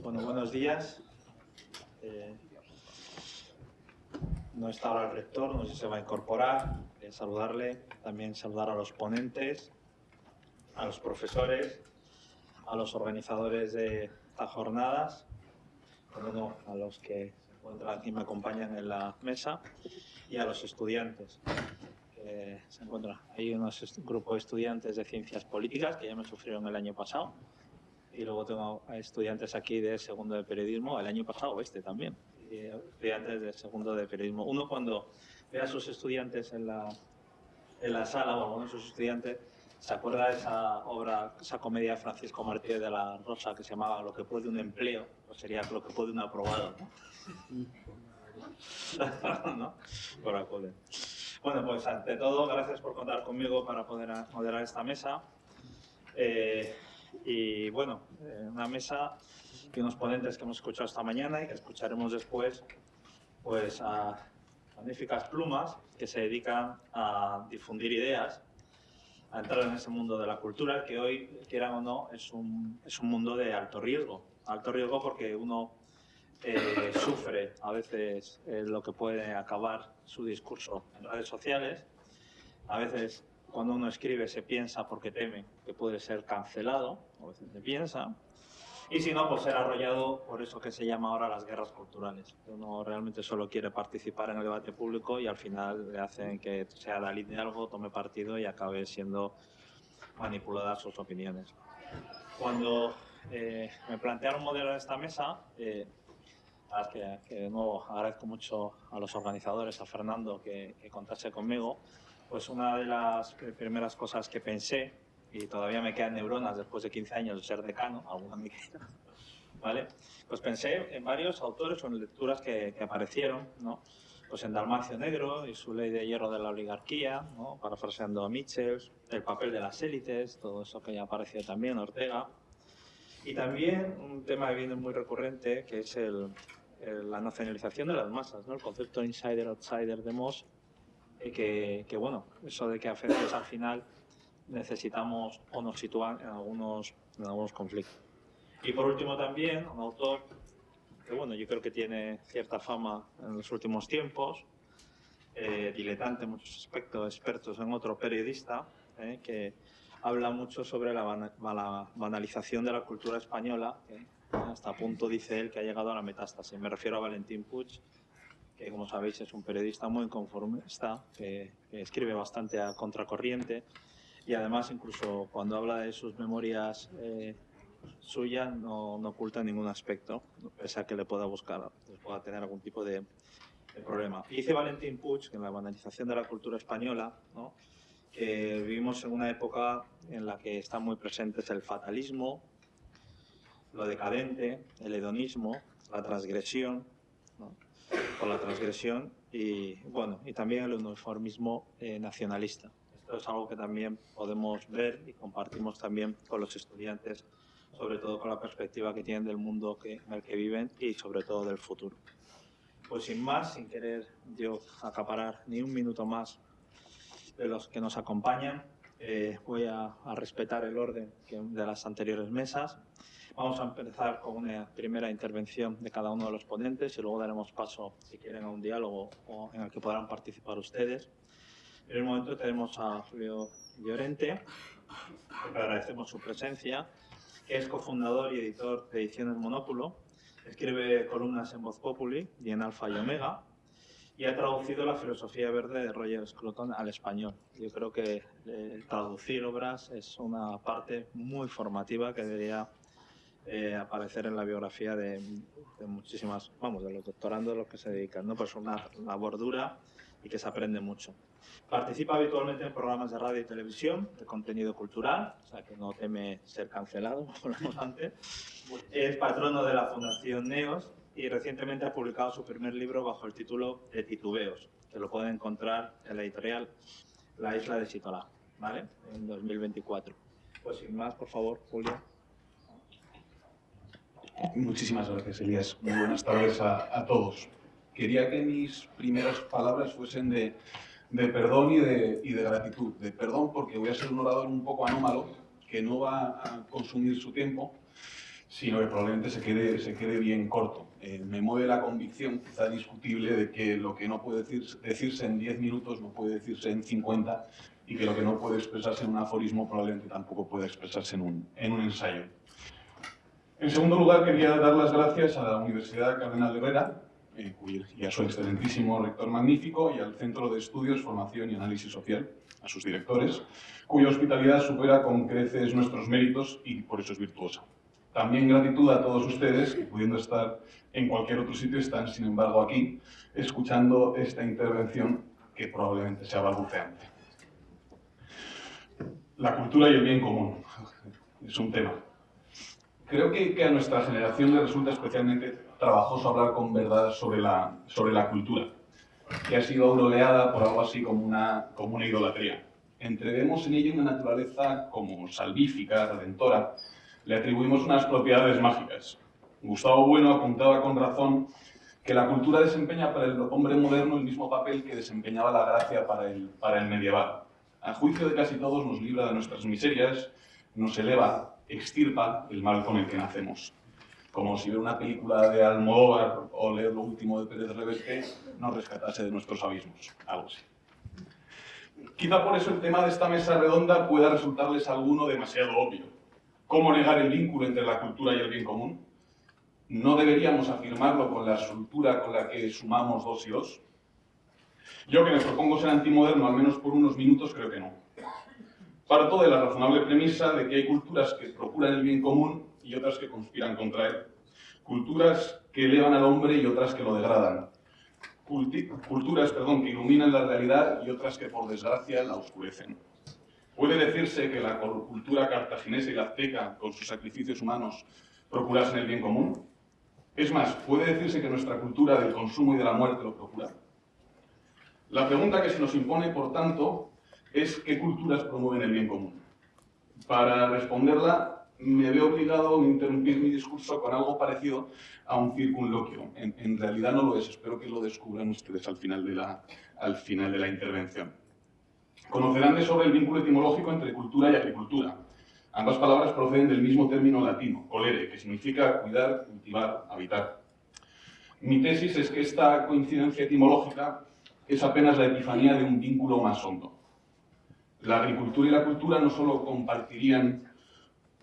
Bueno, buenos días. No está ahora el rector, no sé si se va a incorporar. Saludarle, también saludar a los ponentes, a los profesores, a los organizadores de estas jornadas, a los que se encuentran aquí, me acompañan en la mesa, y a los estudiantes. Se encuentran. Hay un grupo de estudiantes de Ciencias Políticas que ya me sufrieron el año pasado. Y luego tengo a estudiantes aquí de segundo de periodismo, el año pasado también, estudiantes de segundo de periodismo. Uno cuando ve a sus estudiantes en la sala, o algunos de sus estudiantes, se acuerda de esa obra, esa comedia de Francisco Martínez de la Rosa que se llamaba Lo que puede un empleo, o sería Lo que puede un aprobado, ¿no? ¿No? Por acuerdo. Bueno, pues ante todo, gracias por contar conmigo para poder moderar esta mesa. Y bueno, una mesa y unos ponentes que hemos escuchado esta mañana y que escucharemos después, pues a magníficas plumas que se dedican a difundir ideas, a entrar en ese mundo de la cultura, que hoy, quieran o no, es un mundo de alto riesgo. Alto riesgo porque uno sufre a veces lo que puede acabar su discurso en redes sociales. A veces cuando uno escribe se piensa porque teme que puede ser cancelado, a veces se piensa, y si no, pues ser arrollado por eso que se llama ahora las guerras culturales. Uno realmente solo quiere participar en el debate público y al final le hacen que sea la línea de algo, tome partido y acabe siendo manipuladas sus opiniones. Cuando me plantearon moderar esta mesa, que de nuevo agradezco mucho a los organizadores, a Fernando, que contase conmigo, pues una de las primeras cosas que pensé, y todavía me quedan neuronas después de 15 años de ser decano, alguna me queda, ¿vale? Pues pensé en varios autores o en lecturas que aparecieron, ¿no? Pues en Dalmacio Negro y su ley de hierro de la oligarquía, ¿no? Parafraseando a Mitchell, el papel de las élites, todo eso que ya apareció también, Ortega. Y también un tema que viene muy recurrente, que es la nacionalización de las masas, ¿no? El concepto insider-outsider de Moss, que bueno, eso de que a veces al final necesitamos o nos sitúan en algunos conflictos. Y por último también un autor que bueno, yo creo que tiene cierta fama en los últimos tiempos, diletante en muchos aspectos, expertos en otro, periodista, que habla mucho sobre la banalización de la cultura española, hasta punto, dice él, que ha llegado a la metástasis. Me refiero a Valentín Puig, que como sabéis es un periodista muy inconformista, que escribe bastante a contracorriente y además incluso cuando habla de sus memorias suyas no oculta ningún aspecto, pese a que le pueda tener algún tipo de problema. Y dice Valentín Puig que en la banalización de la cultura española, ¿no?, que vivimos en una época en la que están muy presentes el fatalismo, lo decadente, el hedonismo, la transgresión, ¿no?, por la transgresión y bueno, y también el uniformismo nacionalista. Esto es algo que también podemos ver y compartimos también con los estudiantes, sobre todo con la perspectiva que tienen del mundo en el que viven y sobre todo del futuro. Pues sin más, sin querer yo acaparar ni un minuto más de los que nos acompañan, voy a respetar el orden de las anteriores mesas. Vamos a empezar con una primera intervención de cada uno de los ponentes y luego daremos paso, si quieren, a un diálogo en el que podrán participar ustedes. En el momento tenemos a Julio Llorente, que agradecemos su presencia, que es cofundador y editor de Ediciones Monóculo, escribe columnas en Voz Populi y en Alfa y Omega, y ha traducido la filosofía verde de Roger Scruton al español. Yo creo que traducir obras es una parte muy formativa que debería aparecer en la biografía de muchísimas, de los doctorandos a los que se dedican, ¿no? Pues una labor dura y que se aprende mucho. Participa habitualmente en programas de radio y televisión de contenido cultural, o sea que no teme ser cancelado, como hablamos antes. Es patrono de la Fundación Neos y recientemente ha publicado su primer libro bajo el título de Titubeos, que lo pueden encontrar en la editorial La Isla de Sitolá, ¿vale?, en 2024. Pues sin más, por favor, Julio. Muchísimas gracias, Elías. Muy buenas tardes a todos. Quería que mis primeras palabras fuesen de perdón y de gratitud. De perdón porque voy a ser un orador un poco anómalo, que no va a consumir su tiempo, sino que probablemente se quede bien corto. Me mueve la convicción, quizá discutible, de que lo que no puede decirse en 10 minutos no puede decirse en 50, y que lo que no puede expresarse en un aforismo probablemente tampoco pueda expresarse en un ensayo. En segundo lugar, quería dar las gracias a la Universidad Cardenal Herrera, y a su excelentísimo rector magnífico, y al Centro de Estudios, Formación y Análisis Social, a sus directores, cuya hospitalidad supera con creces nuestros méritos y por eso es virtuosa. También gratitud a todos ustedes, que pudiendo estar en cualquier otro sitio, están sin embargo aquí, escuchando esta intervención que probablemente sea balbuceante. La cultura y el bien común es un tema. Creo que a nuestra generación le resulta especialmente trabajoso hablar con verdad sobre la cultura, que ha sido aureolada por algo así como una idolatría. Entrevemos en ella una naturaleza como salvífica, redentora. Le atribuimos unas propiedades mágicas. Gustavo Bueno apuntaba con razón que la cultura desempeña para el hombre moderno el mismo papel que desempeñaba la gracia para el medieval. A juicio de casi todos nos libra de nuestras miserias, nos eleva, extirpa el mal con el que nacemos. Como si ver una película de Almodóvar o leer lo último de Pérez Reverte nos rescatase de nuestros abismos, algo así. Quizá por eso el tema de esta mesa redonda pueda resultarles a alguno demasiado obvio. ¿Cómo negar el vínculo entre la cultura y el bien común? ¿No deberíamos afirmarlo con la soltura con la que sumamos 2 y 2? Yo, que me propongo ser antimoderno al menos por unos minutos, creo que no. Parto de la razonable premisa de que hay culturas que procuran el bien común y otras que conspiran contra él. Culturas que elevan al hombre y otras que lo degradan. Culturas que iluminan la realidad y otras que, por desgracia, la oscurecen. ¿Puede decirse que la cultura cartaginesa y la azteca, con sus sacrificios humanos, procurasen el bien común? Es más, ¿puede decirse que nuestra cultura del consumo y de la muerte lo procura? La pregunta que se nos impone, por tanto, es ¿qué culturas promueven el bien común? Para responderla, me veo obligado a interrumpir mi discurso con algo parecido a un circunloquio. En realidad no lo es, espero que lo descubran ustedes al final de la intervención. Conocerán de sobre el vínculo etimológico entre cultura y agricultura. Ambas palabras proceden del mismo término latino, colere, que significa cuidar, cultivar, habitar. Mi tesis es que esta coincidencia etimológica es apenas la epifanía de un vínculo más hondo. La agricultura y la cultura no solo compartirían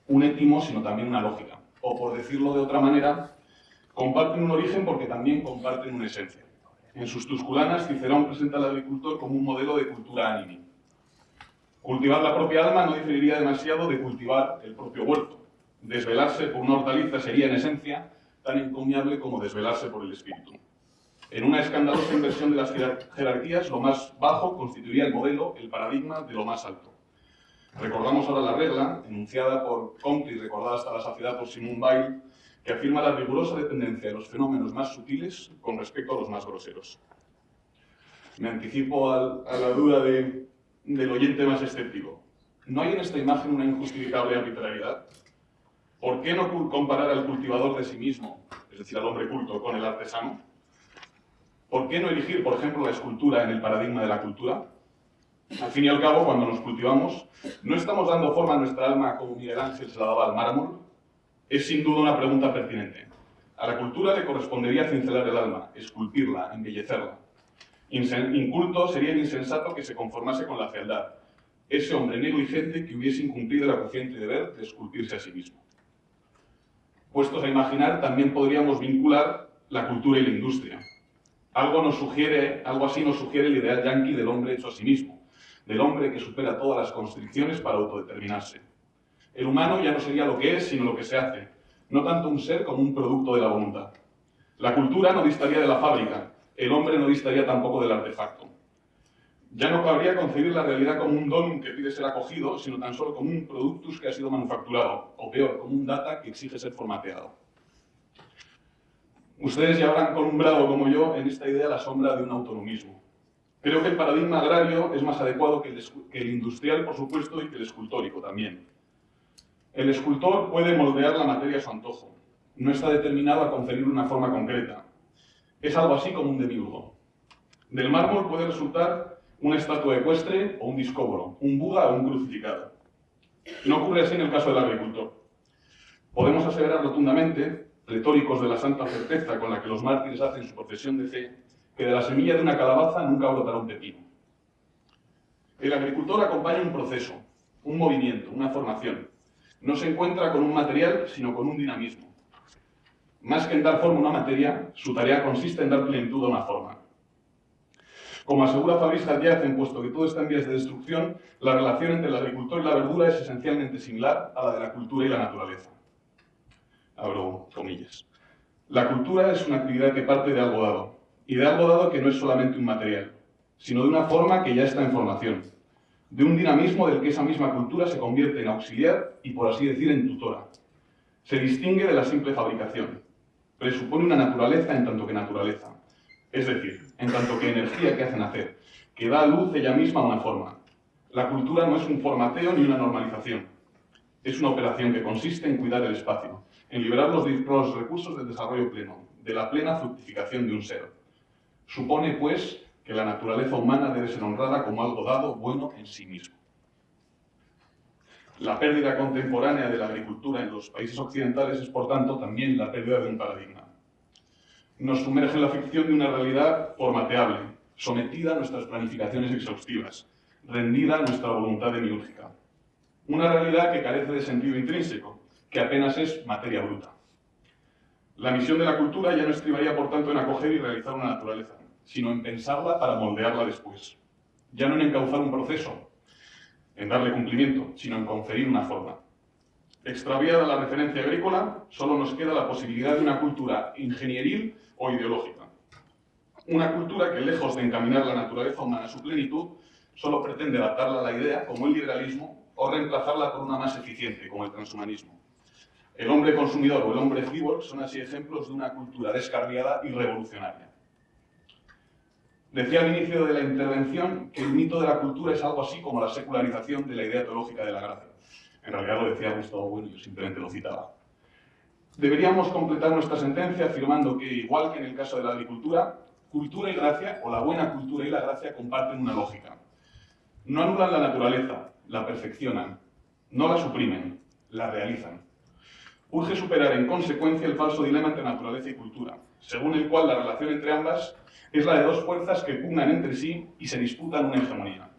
un étimo, sino también una lógica. O, por decirlo de otra manera, comparten un origen porque también comparten una esencia. En sus Tusculanas, Cicerón presenta al agricultor como un modelo de cultura animi. Cultivar la propia alma no diferiría demasiado de cultivar el propio huerto. Desvelarse por una hortaliza sería, en esencia, tan encomiable como desvelarse por el espíritu. En una escandalosa inversión de las jerarquías, lo más bajo constituiría el modelo, el paradigma de lo más alto. Recordamos ahora la regla, enunciada por Comte y recordada hasta la saciedad por Simone Weil, que afirma la rigurosa dependencia de los fenómenos más sutiles con respecto a los más groseros. Me anticipo a la duda del oyente más escéptico. ¿No hay en esta imagen una injustificable arbitrariedad? ¿Por qué no comparar al cultivador de sí mismo, es decir, al hombre culto, con el artesano? ¿Por qué no elegir, por ejemplo, la escultura en el paradigma de la cultura? Al fin y al cabo, cuando nos cultivamos, ¿no estamos dando forma a nuestra alma como Miguel Ángel se la daba al mármol? Es sin duda una pregunta pertinente. A la cultura le correspondería cincelar el alma, esculpirla, embellecerla. Inculto sería el insensato que se conformase con la fealdad, ese hombre negligente que hubiese incumplido el acuciante deber de esculpirse a sí mismo. Puestos a imaginar, también podríamos vincular la cultura y la industria. Algo así nos sugiere el ideal yanqui del hombre hecho a sí mismo, del hombre que supera todas las constricciones para autodeterminarse. El humano ya no sería lo que es, sino lo que se hace, no tanto un ser como un producto de la voluntad. La cultura no distaría de la fábrica, el hombre no distaría tampoco del artefacto. Ya no cabría concebir la realidad como un don que pide ser acogido, sino tan solo como un productus que ha sido manufacturado, o peor, como un data que exige ser formateado. Ustedes ya habrán columbrado, como yo, en esta idea la sombra de un autonomismo. Creo que el paradigma agrario es más adecuado que el industrial, por supuesto, y que el escultórico también. El escultor puede moldear la materia a su antojo. No está determinado a conferirle una forma concreta. Es algo así como un demiurgo. Del mármol puede resultar una estatua ecuestre o un discóboro, un Buda o un crucificado. No ocurre así en el caso del agricultor. Podemos aseverar rotundamente, retóricos de la santa certeza con la que los mártires hacen su profesión de fe, que de la semilla de una calabaza nunca brotará un pepino. El agricultor acompaña un proceso, un movimiento, una formación. No se encuentra con un material, sino con un dinamismo. Más que en dar forma a una materia, su tarea consiste en dar plenitud a una forma. Como asegura Fabrice Hadjiazen, puesto que todo está en vías de destrucción, la relación entre el agricultor y la verdura es esencialmente similar a la de la cultura y la naturaleza. Abro comillas. La cultura es una actividad que parte de algo dado, y de algo dado que no es solamente un material, sino de una forma que ya está en formación, de un dinamismo del que esa misma cultura se convierte en auxiliar y, por así decir, en tutora. Se distingue de la simple fabricación. Presupone una naturaleza en tanto que naturaleza, es decir, en tanto que energía que hace nacer, que da a luz ella misma una forma. La cultura no es un formateo ni una normalización. Es una operación que consiste en cuidar el espacio, en liberar los recursos del desarrollo pleno, de la plena fructificación de un ser. Supone, pues, que la naturaleza humana debe ser honrada como algo dado, bueno en sí mismo. La pérdida contemporánea de la agricultura en los países occidentales es, por tanto, también la pérdida de un paradigma. Nos sumerge en la ficción de una realidad formateable, sometida a nuestras planificaciones exhaustivas, rendida a nuestra voluntad demiúrgica. Una realidad que carece de sentido intrínseco, que apenas es materia bruta. La misión de la cultura ya no estribaría, por tanto, en acoger y realizar una naturaleza, sino en pensarla para moldearla después. Ya no en encauzar un proceso, en darle cumplimiento, sino en conferir una forma. Extraviada la referencia agrícola, solo nos queda la posibilidad de una cultura ingenieril o ideológica. Una cultura que, lejos de encaminar la naturaleza humana a su plenitud, solo pretende adaptarla a la idea, como el liberalismo, o reemplazarla por una más eficiente, como el transhumanismo. El hombre consumidor o el hombre cyborg son así ejemplos de una cultura descarriada y revolucionaria. Decía al inicio de la intervención que el mito de la cultura es algo así como la secularización de la idea teológica de la gracia. En realidad lo decía Gustavo Bueno, yo simplemente lo citaba. Deberíamos completar nuestra sentencia afirmando que, igual que en el caso de la agricultura, cultura y gracia, o la buena cultura y la gracia, comparten una lógica. No anulan la naturaleza, la perfeccionan. No la suprimen, la realizan. Urge superar en consecuencia el falso dilema entre naturaleza y cultura, según el cual la relación entre ambas es la de dos fuerzas que pugnan entre sí y se disputan una hegemonía.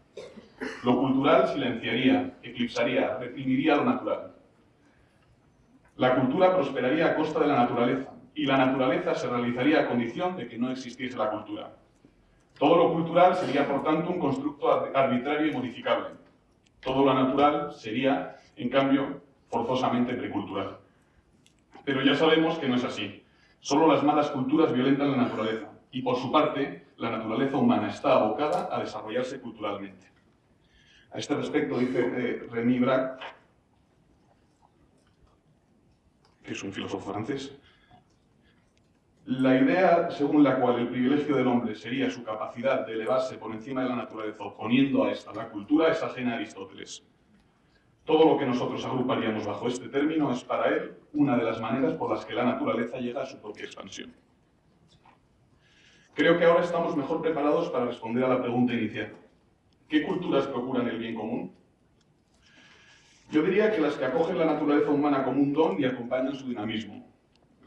Lo cultural silenciaría, eclipsaría, reprimiría lo natural. La cultura prosperaría a costa de la naturaleza, y la naturaleza se realizaría a condición de que no existiese la cultura. Todo lo cultural sería, por tanto, un constructo arbitrario y modificable. Todo lo natural sería, en cambio, forzosamente precultural. Pero ya sabemos que no es así. Solo las malas culturas violentan la naturaleza, y por su parte, la naturaleza humana está abocada a desarrollarse culturalmente. A este respecto dice René Braque, que es un filósofo francés, la idea según la cual el privilegio del hombre sería su capacidad de elevarse por encima de la naturaleza oponiendo a esta la cultura es ajena a Aristóteles. Todo lo que nosotros agruparíamos bajo este término es para él una de las maneras por las que la naturaleza llega a su propia expansión. Creo que ahora estamos mejor preparados para responder a la pregunta inicial. ¿Qué culturas procuran el bien común? Yo diría que las que acogen la naturaleza humana como un don y acompañan su dinamismo.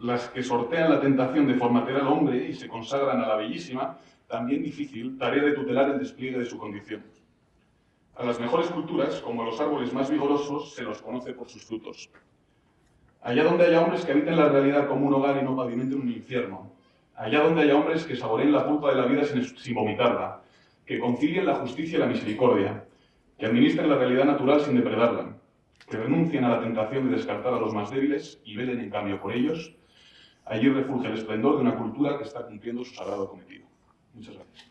Las que sortean la tentación de formatear al hombre y se consagran a la bellísima, también difícil, tarea de tutelar el despliegue de su condición. A las mejores culturas, como a los árboles más vigorosos, se los conoce por sus frutos. Allá donde haya hombres que habiten la realidad como un hogar y no pavimenten un infierno. Allá donde haya hombres que saboreen la pulpa de la vida sin vomitarla, que concilien la justicia y la misericordia, que administren la realidad natural sin depredarla, que renuncien a la tentación de descartar a los más débiles y velen en cambio por ellos, allí refulge el esplendor de una cultura que está cumpliendo su sagrado cometido. Muchas gracias.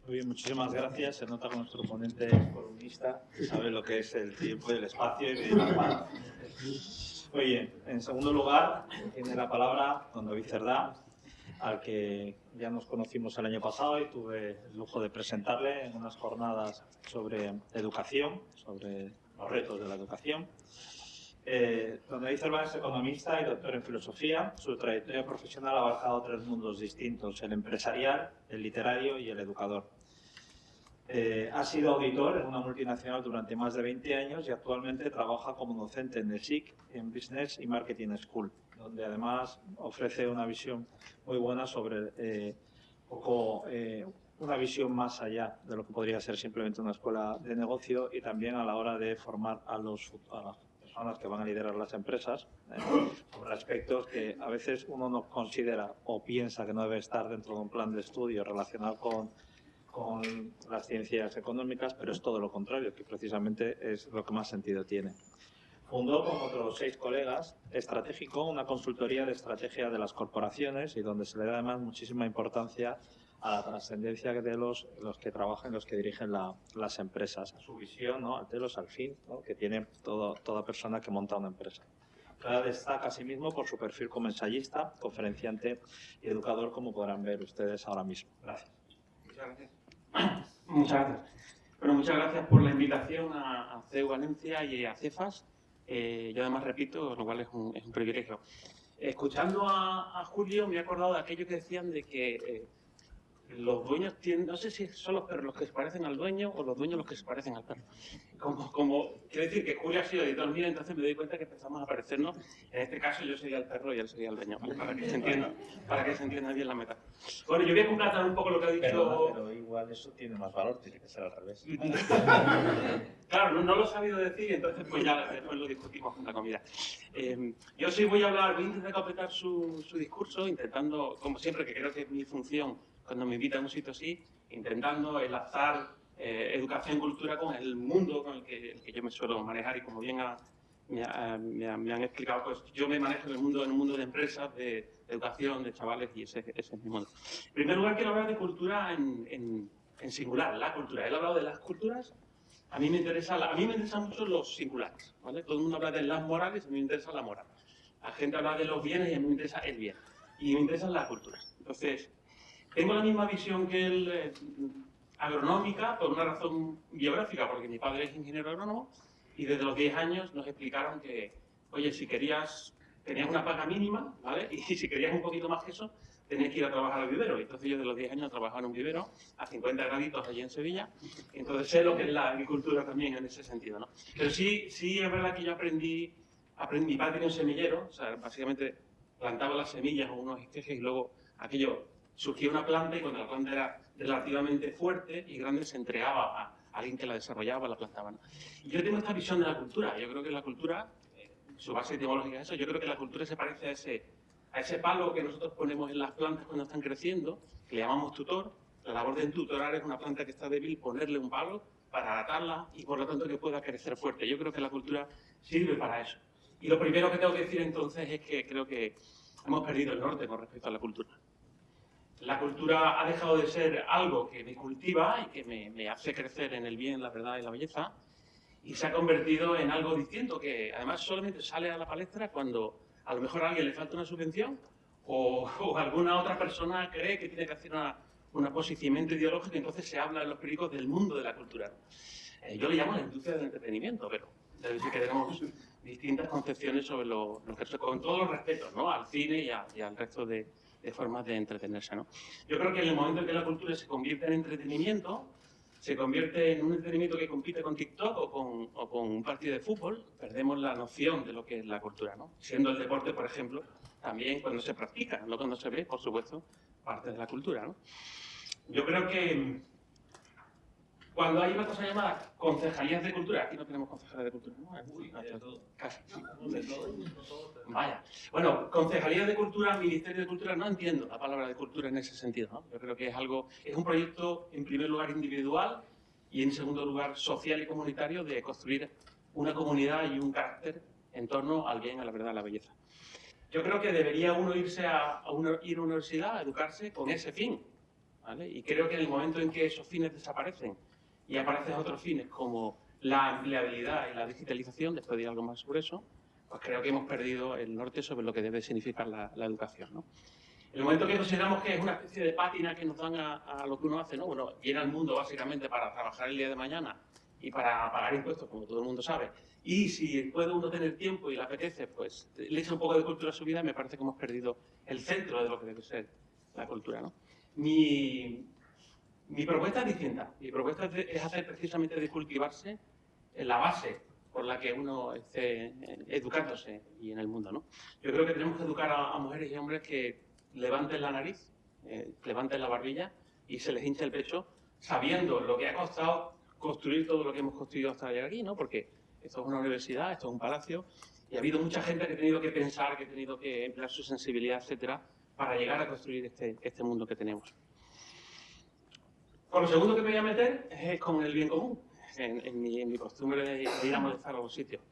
Muy bien, muchísimas gracias. Se nota con nuestro ponente columnista, que sabe lo que es el tiempo y el espacio y medir las manos. Oye, en segundo lugar, tiene la palabra don David Cerdá, al que ya nos conocimos el año pasado y tuve el lujo de presentarle en unas jornadas sobre educación, sobre los retos de la educación. Don David Cerdá es economista y doctor en filosofía. Su trayectoria profesional ha abarcado tres mundos distintos: el empresarial, el literario y el educador. Ha sido auditor en una multinacional durante más de 20 años y actualmente trabaja como docente en el SIC, en Business y Marketing School, donde además ofrece una visión muy buena sobre una visión más allá de lo que podría ser simplemente una escuela de negocio y también a la hora de formar a las personas que van a liderar las empresas sobre aspectos que a veces uno no considera o piensa que no debe estar dentro de un plan de estudio relacionado con las ciencias económicas, pero es todo lo contrario, que precisamente es lo que más sentido tiene. Fundó con otros 6 colegas Estratégico, una consultoría de estrategia de las corporaciones y donde se le da además muchísima importancia a la trascendencia de los que trabajan, los que dirigen las empresas, a su visión, ¿no? Al telos, al fin, ¿no? Que tiene toda persona que monta una empresa. Destaca asimismo por su perfil como ensayista, conferenciante y educador, como podrán ver ustedes ahora mismo. Gracias. Muchas gracias. Muchas gracias. Bueno, muchas gracias por la invitación a CEU Valencia y a Cefas. Yo además repito, lo cual es un privilegio. Escuchando a Julio me he acordado de aquello que decían de que los dueños tienen, no sé si son los perros los que se parecen al dueño o los dueños los que se parecen al perro. Quiero decir que Julio ha sido editor mío, entonces me doy cuenta que empezamos a parecernos. En este caso yo sería el perro y él sería el dueño, ¿vale? Para que se entienda bien la metáfora. Bueno, yo voy a completar un poco lo que ha dicho... Pero igual eso tiene más valor, tiene que ser al revés. Claro, no lo he sabido decir, entonces pues ya después lo discutimos con la comida. Yo sí voy a intentar completar su discurso, intentando, como siempre, que creo que es mi función cuando me invitan a un sitio así, intentando enlazar educación y cultura con el mundo con el que yo me suelo manejar y como bien me han explicado, pues yo me manejo en el mundo de empresas, de educación, de chavales y ese es mi mundo. En primer lugar quiero hablar de cultura en singular, la cultura. Él ha hablado de las culturas, a mí me interesan mucho los singulares, ¿vale? Todo el mundo habla de las morales, a mí me interesa la moral. La gente habla de los bienes y a mí me interesa el bien. Y me interesan las culturas. Entonces, tengo la misma visión que él, agronómica, por una razón biográfica, porque mi padre es ingeniero agrónomo y desde los 10 años nos explicaron que, oye, si tenías una paga mínima, ¿vale? Y si querías un poquito más que eso, tenías que ir a trabajar al vivero. Entonces yo de los 10 años trabajaba en un vivero a 50 graditos allí en Sevilla. Entonces sé lo que es la agricultura también en ese sentido, ¿no? Pero sí es verdad que yo aprendí, mi padre tenía un semillero, o sea, básicamente plantaba las semillas o unos esquejes y luego aquello surgía una planta y cuando la planta era relativamente fuerte y grande se entregaba a alguien que la desarrollaba, la plantaba, ¿no? Y yo tengo esta visión de la cultura. Yo creo que la cultura, su base etimológica es eso, yo creo que la cultura se parece a ese palo que nosotros ponemos en las plantas cuando están creciendo, que le llamamos tutor. La labor de tutorar es una planta que está débil, ponerle un palo para atarla y por lo tanto que pueda crecer fuerte. Yo creo que la cultura sirve para eso. Y lo primero que tengo que decir entonces es que creo que hemos perdido el norte con respecto a la cultura. La cultura ha dejado de ser algo que me cultiva y que me hace crecer en el bien, la verdad y la belleza, y se ha convertido en algo distinto que además solamente sale a la palestra cuando a lo mejor a alguien le falta una subvención o alguna otra persona cree que tiene que hacer un posiciamiento ideológico y entonces se habla en los periódicos del mundo de la cultura. Yo le llamo la industria del entretenimiento, pero debe ser que tenemos distintas concepciones sobre lo que con todos los respetos, ¿no? Al cine y al resto de formas de entretenerse, ¿no? Yo creo que en el momento en que la cultura se convierte en entretenimiento, se convierte en un entretenimiento que compite con TikTok o con un partido de fútbol, perdemos la noción de lo que es la cultura, ¿no? Siendo el deporte, por ejemplo, también cuando se practica, no cuando se ve, por supuesto, parte de la cultura, ¿no? Yo creo que cuando hay una cosa llamada concejalías de cultura, aquí no tenemos concejalías de cultura, ¿no? Casi. Vaya. Bueno, concejalías de cultura, ministerio de cultura, no entiendo la palabra de cultura en ese sentido, ¿no? Yo creo que es un proyecto, en primer lugar, individual y en segundo lugar, social y comunitario de construir una comunidad y un carácter en torno al bien, a la verdad, a la belleza. Yo creo que debería uno ir a una universidad a educarse con ese fin, ¿vale? Y creo que en el momento en que esos fines desaparecen y aparecen otros fines como la empleabilidad y la digitalización, después de algo más sobre eso, pues creo que hemos perdido el norte sobre lo que debe significar la educación, ¿no? En el momento que consideramos que es una especie de pátina que nos dan a lo que uno hace, ¿no? Bueno, viene al mundo básicamente para trabajar el día de mañana y para pagar impuestos, como todo el mundo sabe, y si puede uno tener tiempo y le apetece, pues le echa un poco de cultura a su vida, me parece que hemos perdido el centro de lo que debe ser la cultura, ¿no? Mi propuesta es distinta. Mi propuesta es hacer precisamente de cultivarse en la base por la que uno esté educándose y en el mundo, ¿no? Yo creo que tenemos que educar a mujeres y hombres que levanten la nariz, levanten la barbilla y se les hinche el pecho, sabiendo lo que ha costado construir todo lo que hemos construido hasta llegar aquí, ¿no? Porque esto es una universidad, esto es un palacio, y ha habido mucha gente que ha tenido que pensar, que ha tenido que emplear su sensibilidad, etcétera, para llegar a construir este mundo que tenemos. Con lo segundo que me voy a meter es con el bien común, en mi costumbre de ir a molestar a los sitios.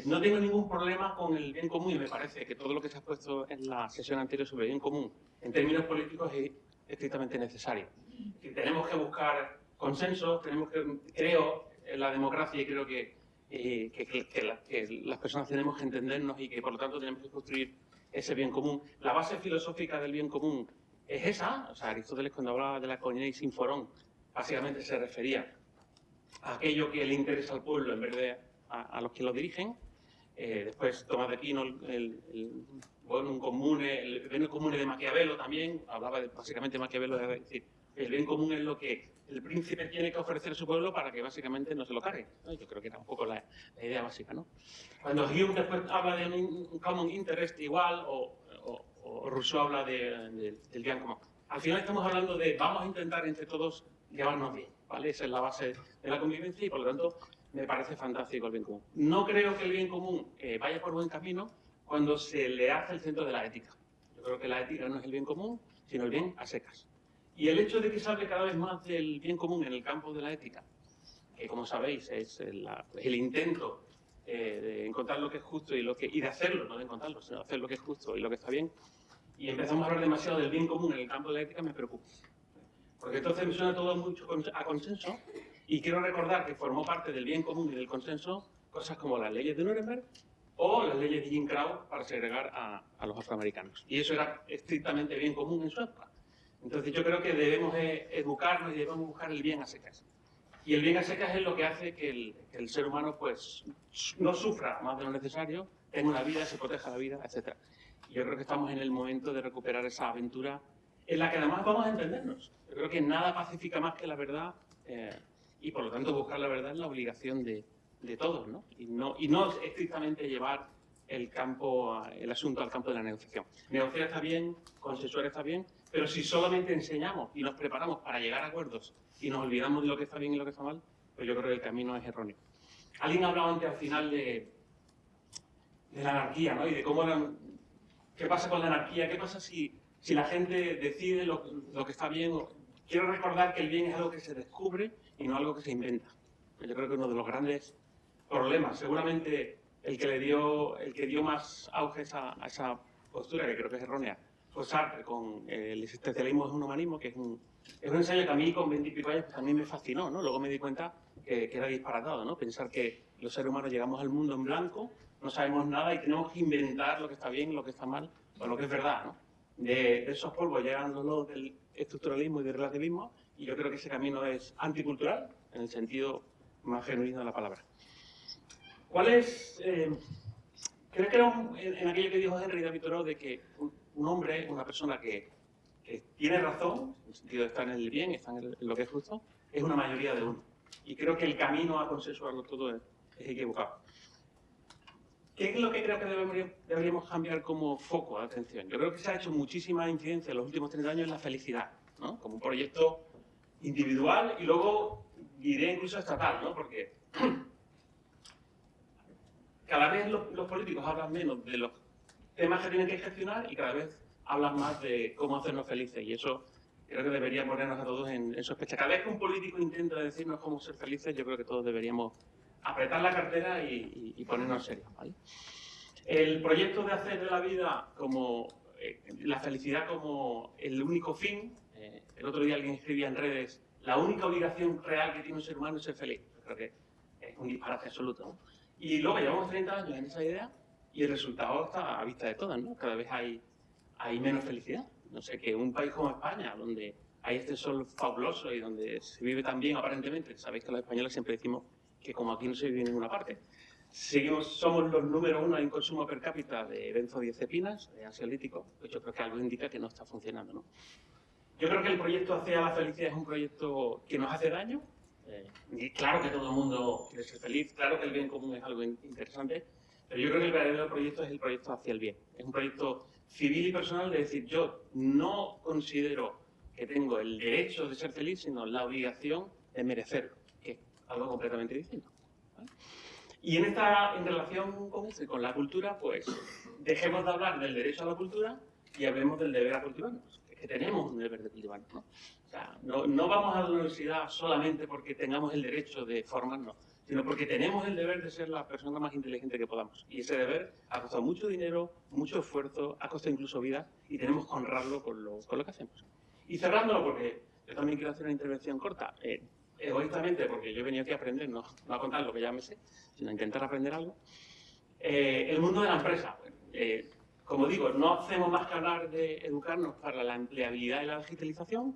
No tengo ningún problema con el bien común y me parece que todo lo que se ha puesto en la sesión anterior sobre el bien común en términos políticos es estrictamente necesario. Que tenemos que buscar consensos, creo en la democracia y creo que las personas tenemos que entendernos y que por lo tanto tenemos que construir ese bien común. La base filosófica del bien común es esa. O sea, Aristóteles, cuando hablaba de la koiné sinforon, básicamente se refería a aquello que le interesa al pueblo en vez de a los que lo dirigen. Después Tomás de Aquino, el bien común de Maquiavelo también, hablaba básicamente de Maquiavelo, de decir, el bien común es lo que el príncipe tiene que ofrecer a su pueblo para que básicamente no se lo cargue, ¿no? Yo creo que era un poco la idea básica, ¿no? Cuando Hume después habla de un common interest igual, o Rousseau habla del bien común. Al final estamos hablando de vamos a intentar entre todos llevarnos bien, ¿vale? Esa es la base de la convivencia y por lo tanto me parece fantástico el bien común. No creo que el bien común vaya por buen camino cuando se le hace el centro de la ética. Yo creo que la ética no es el bien común, sino el bien a secas. Y el hecho de que se hable cada vez más del bien común en el campo de la ética, que como sabéis es el intento de encontrar lo que es justo y de hacerlo, no de encontrarlo, sino de hacer lo que es justo y lo que está bien, y empezamos a hablar demasiado del bien común en el campo de la ética, me preocupa. Porque entonces me suena todo mucho a consenso, y quiero recordar que formó parte del bien común y del consenso cosas como las leyes de Nuremberg o las leyes de Jim Crow para segregar a los afroamericanos. Y eso era estrictamente bien común en su época. Entonces yo creo que debemos educarnos y debemos buscar el bien a secas. Y el bien a secas es lo que hace que el ser humano pues no sufra más de lo necesario, tenga una vida, se proteja la vida, etc. Y yo creo que estamos en el momento de recuperar esa aventura en la que además vamos a entendernos. Yo creo que nada pacifica más que la verdad y por lo tanto buscar la verdad es la obligación de todos, ¿no? Y no estrictamente llevar el asunto al campo de la negociación. Negociar está bien, consensuar está bien, pero si solamente enseñamos y nos preparamos para llegar a acuerdos y nos olvidamos de lo que está bien y lo que está mal, pues yo creo que el camino es erróneo. Alguien ha hablado antes al final de la anarquía, ¿no? Y de cómo qué pasa con la anarquía, qué pasa si la gente decide lo que está bien. Quiero recordar que el bien es algo que se descubre y no algo que se inventa. Yo creo que uno de los grandes problemas, seguramente el que dio más auge a esa postura, que creo que es errónea, fue Sartre con el existencialismo es un humanismo, que es un ensayo que a mí con 20 y pico años pues, también me fascinó, ¿no? Luego me di cuenta que era disparatado, ¿no? Pensar que los seres humanos llegamos al mundo en blanco, no sabemos nada y tenemos que inventar lo que está bien, lo que está mal o lo que es verdad, ¿no? De esos polvos llegan los del estructuralismo y del relativismo, y yo creo que ese camino es anticultural en el sentido más genuino de la palabra. ¿Cuál es? Creo que era en aquello que dijo Henry David Thoreau de que un hombre, una persona que tiene razón, en el sentido de estar en el bien, estar en lo que es justo, es una mayoría de uno. Y creo que el camino a consensuarlo todo es equivocado. ¿Qué es lo que creo que deberíamos cambiar como foco de atención? Yo creo que se ha hecho muchísima incidencia en los últimos 30 años en la felicidad, ¿no? Como un proyecto individual y luego diré incluso estatal, ¿no? Porque cada vez los políticos hablan menos de los temas que tienen que gestionar y cada vez hablan más de cómo hacernos felices, y eso creo que debería ponernos a todos en sospecha. Cada vez que un político intenta decirnos cómo ser felices, yo creo que todos deberíamos apretar la cartera y ponernos serios, ¿vale? El proyecto de hacer de la vida como la felicidad como el único fin, el otro día alguien escribía en redes, la única obligación real que tiene un ser humano es ser feliz. Yo creo que es un disparate absoluto, ¿no? Y luego llevamos 30 años en esa idea y el resultado está a vista de todas, ¿no? Cada vez hay menos felicidad. No sé, que un país como España, donde hay este sol fabuloso y donde se vive tan bien aparentemente, sabéis que los españoles siempre decimos que como aquí no se vive en ninguna parte. Somos los número 1 en consumo per cápita de benzodiazepinas, de ansiolíticos, pues yo creo que algo indica que no está funcionando, ¿no? Yo creo que el proyecto Hacia la Felicidad es un proyecto que nos hace daño. Y claro que todo el mundo quiere ser feliz, claro que el bien común es algo interesante, pero yo creo que el verdadero proyecto es el proyecto hacia el bien. Es un proyecto civil y personal de decir, yo no considero que tengo el derecho de ser feliz, sino la obligación de merecerlo, que es algo completamente distinto, ¿vale? Y en relación con esto y con la cultura, pues dejemos de hablar del derecho a la cultura y hablemos del deber a cultivarnos, que tenemos un deber de cultivarnos, ¿no? O sea, no vamos a la universidad solamente porque tengamos el derecho de formarnos, sino porque tenemos el deber de ser la persona más inteligente que podamos. Y ese deber ha costado mucho dinero, mucho esfuerzo, ha costado incluso vida, y tenemos que honrarlo con lo que hacemos. Y cerrándolo, porque yo también quiero hacer una intervención corta, egoístamente, porque yo he venido aquí a aprender, no a contar lo que ya me sé, sino a intentar aprender algo. El mundo de la empresa. Como digo, no hacemos más que hablar de educarnos para la empleabilidad y la digitalización,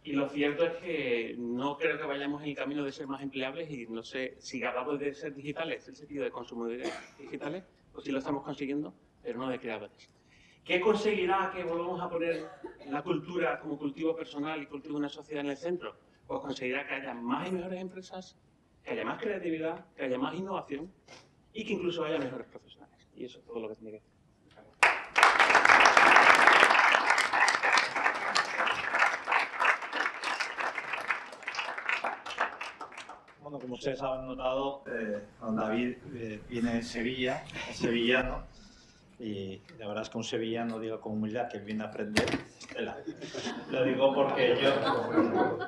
y lo cierto es que no creo que vayamos en el camino de ser más empleables, y no sé si hablamos de ser digitales, el sentido de consumidores digitales, pues sí lo estamos consiguiendo, pero no de creadores. ¿Qué conseguirá que volvamos a poner la cultura como cultivo personal y cultivo de una sociedad en el centro? Pues conseguirá que haya más y mejores empresas, que haya más creatividad, que haya más innovación y que incluso haya mejores profesionales. Y eso es todo lo que tiene que decir. Bueno, como ustedes han notado, don David viene de Sevilla, es sevillano, y la verdad es que un sevillano, digo con humildad, que viene a aprender. Lo digo porque yo...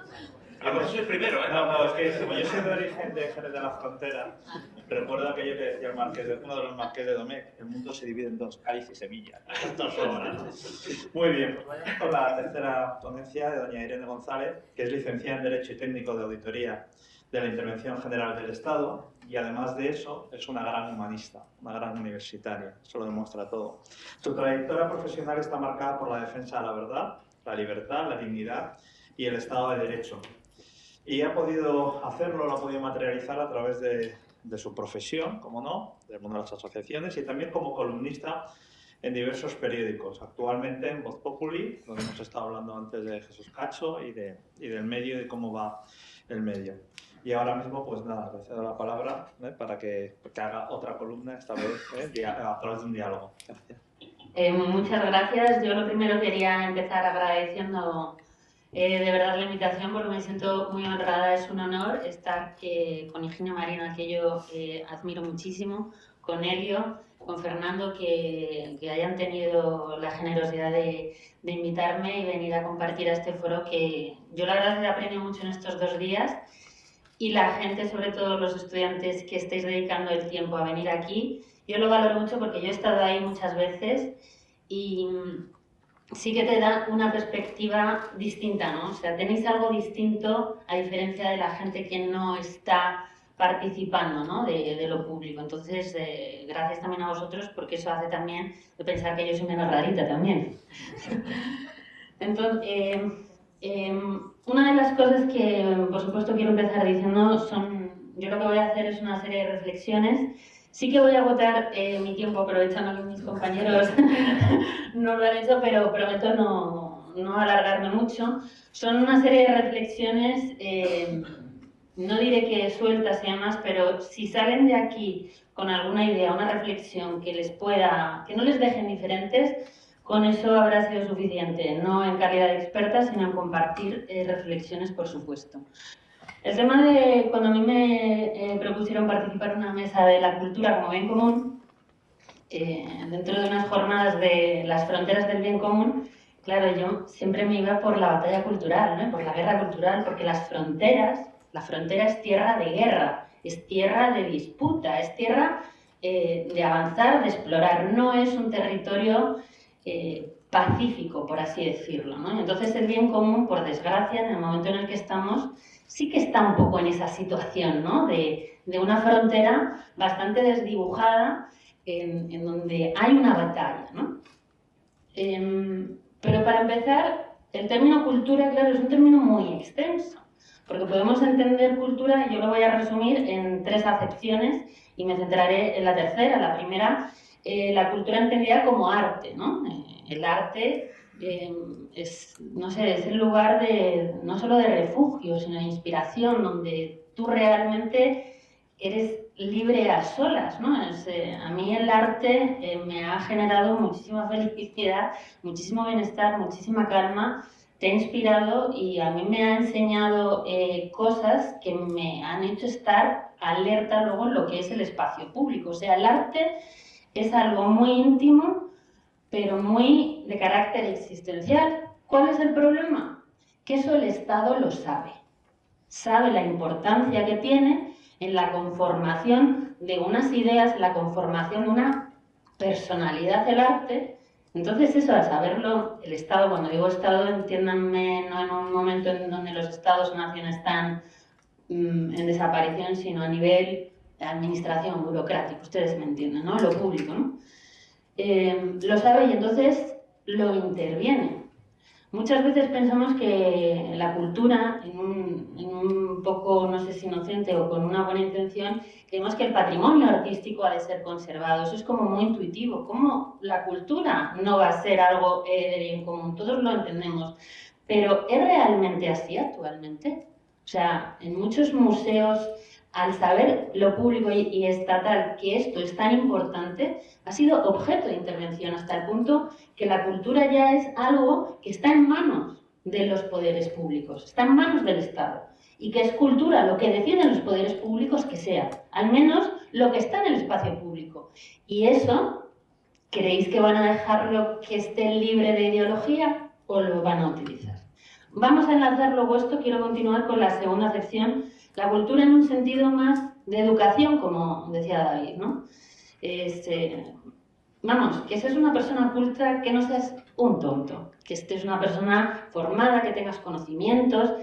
Yo soy el primero, ¿eh? No, es que como yo soy de origen de Jerez de la Frontera, recuerdo aquello que decía uno de los marqués de Domecq: el mundo se divide en dos, Cádiz y Sevilla. Muy bien, pues vayamos con la tercera ponencia de doña Irene González, que es licenciada en Derecho y técnico de Auditoría de la Intervención General del Estado, y además de eso es una gran humanista, una gran universitaria, eso lo demuestra todo. Su trayectoria profesional está marcada por la defensa de la verdad, la libertad, la dignidad y el Estado de Derecho. Y ha podido hacerlo, lo ha podido materializar a través de su profesión, como no, del mundo de las asociaciones, y también como columnista en diversos periódicos. Actualmente en Voz Populi, donde hemos estado hablando antes de Jesús Cacho y del medio y de cómo va el medio. Y ahora mismo, pues nada, le cedo la palabra para que haga otra columna, esta vez a través de un diálogo. Gracias. Muchas gracias. Yo lo primero quería empezar agradeciendo de verdad la invitación, porque me siento muy honrada. Es un honor estar con Higinio Marina, que yo admiro muchísimo, con Elio, con Fernando, que hayan tenido la generosidad de invitarme y venir a compartir a este foro, que yo la verdad he aprendido mucho en estos 2 días. Y la gente, sobre todo los estudiantes que estáis dedicando el tiempo a venir aquí, yo lo valoro mucho porque yo he estado ahí muchas veces y sí que te da una perspectiva distinta, ¿no? O sea, tenéis algo distinto a diferencia de la gente que no está participando, ¿no? de lo público. Entonces, gracias también a vosotros, porque eso hace también de pensar que yo soy menos rarita también. Entonces, una de las cosas que, por supuesto, quiero empezar diciendo son... Yo lo que voy a hacer es una serie de reflexiones. Sí que voy a agotar mi tiempo, aprovechando que mis compañeros no lo han hecho, pero prometo no alargarme mucho. Son una serie de reflexiones, no diré que sueltas y demás, pero si salen de aquí con alguna idea, una reflexión que no les deje indiferentes, con eso habrá sido suficiente, no en calidad de experta, sino en compartir reflexiones, por supuesto. El tema de cuando a mí me propusieron participar en una mesa de la cultura como bien común, dentro de unas jornadas de las fronteras del bien común, claro, yo siempre me iba por la batalla cultural, ¿no? Por la guerra cultural, porque la frontera es tierra de guerra, es tierra de disputa, es tierra de avanzar, de explorar, no es un territorio pacífico, por así decirlo, ¿no? Entonces el bien común, por desgracia, en el momento en el que estamos, sí que está un poco en esa situación, ¿no? De una frontera bastante desdibujada, en donde hay una batalla, ¿no? Pero para empezar, el término cultura, claro, es un término muy extenso, porque podemos entender cultura, y yo lo voy a resumir en 3 acepciones y me centraré en la tercera. La primera, la cultura entendida como arte, ¿no? El arte no sé, es el lugar no solo de refugio, sino de inspiración, donde tú realmente eres libre a solas, ¿no? A mí el arte me ha generado muchísima felicidad, muchísimo bienestar, muchísima calma, te ha inspirado y a mí me ha enseñado cosas que me han hecho estar alerta luego en lo que es el espacio público. O sea, el arte es algo muy íntimo, pero muy de carácter existencial. ¿Cuál es el problema? Que eso el Estado lo sabe. Sabe la importancia que tiene en la conformación de unas ideas, en la conformación de una personalidad del arte. Entonces eso, al saberlo, el Estado, cuando digo Estado, entiéndanme, no en un momento en donde los Estados o naciones están en desaparición, sino a nivel de administración, burocrático, ustedes me entienden, ¿no? Lo público, ¿no? Lo sabe y entonces lo interviene. Muchas veces pensamos que la cultura, en un poco, no sé si inocente o con una buena intención, creemos que el patrimonio artístico ha de ser conservado. Eso es como muy intuitivo. ¿Cómo la cultura no va a ser algo de bien común? Todos lo entendemos. Pero ¿es realmente así actualmente? O sea, en muchos museos, al saber lo público y estatal que esto es tan importante, ha sido objeto de intervención hasta el punto que la cultura ya es algo que está en manos de los poderes públicos, está en manos del Estado. Y que es cultura lo que deciden los poderes públicos que sea, al menos lo que está en el espacio público. Y eso, ¿creéis que van a dejarlo que esté libre de ideología o lo van a utilizar? Vamos a enlazar luego esto, quiero continuar con la segunda sección, la cultura en un sentido más de educación, como decía David, ¿no? Vamos, que seas una persona culta, que no seas un tonto, que estés una persona formada, que tengas conocimientos.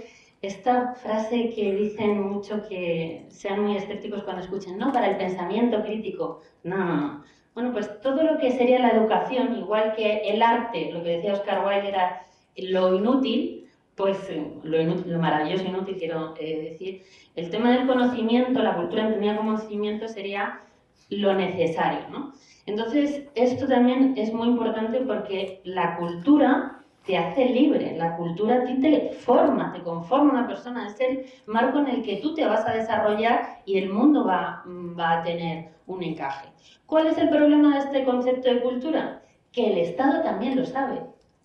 Esta frase que dicen mucho que sean muy escépticos cuando escuchen, no, para el pensamiento crítico, no. Bueno, pues todo lo que sería la educación, igual que el arte, lo que decía Oscar Wilde era lo inútil, pues lo maravilloso e inútil, quiero decir, el tema del conocimiento, la cultura entendida como conocimiento sería lo necesario, ¿no? Entonces, esto también es muy importante porque la cultura te hace libre, la cultura a ti te forma, te conforma una persona, es el marco en el que tú te vas a desarrollar y el mundo va a tener un encaje. ¿Cuál es el problema de este concepto de cultura? Que el Estado también lo sabe.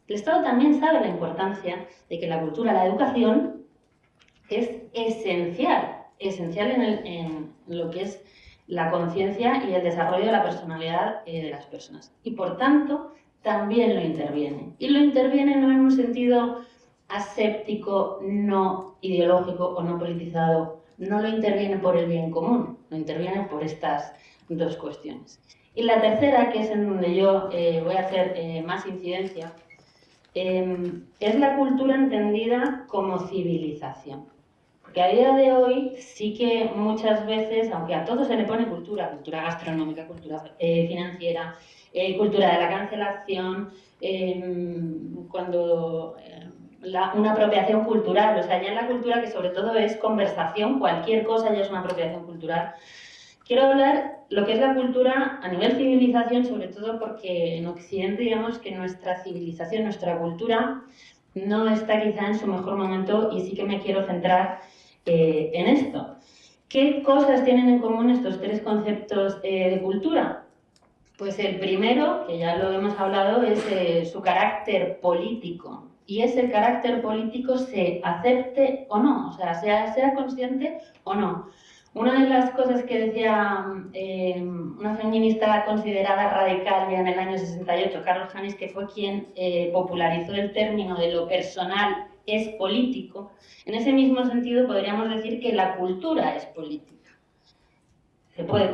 El Estado también sabe la importancia de que la cultura, la educación, es esencial en lo que es la conciencia y el desarrollo de la personalidad de las personas. Y por tanto, también lo interviene. Y lo interviene no en un sentido aséptico, no ideológico o no politizado. No lo interviene por el bien común, lo interviene por estas dos cuestiones. Y la tercera, que es en donde yo voy a hacer más incidencia, es la cultura entendida como civilización. Porque a día de hoy sí que muchas veces, aunque a todo se le pone cultura, cultura gastronómica, cultura financiera, cultura de la cancelación, una apropiación cultural, o sea, ya en la cultura que sobre todo es conversación, cualquier cosa ya es una apropiación cultural. Quiero hablar lo que es la cultura a nivel civilización, sobre todo porque en Occidente digamos que nuestra civilización, nuestra cultura no está quizá en su mejor momento y sí que me quiero centrar en esto. ¿Qué cosas tienen en común estos tres conceptos de cultura? Pues el primero, que ya lo hemos hablado, es su carácter político. Y es el carácter político se acepte o no, o sea, sea consciente o no. Una de las cosas que decía una feminista considerada radical ya en el año 68, Carol Janis, que fue quien popularizó el término de lo personal es político, en ese mismo sentido podríamos decir que la cultura es política. Se puede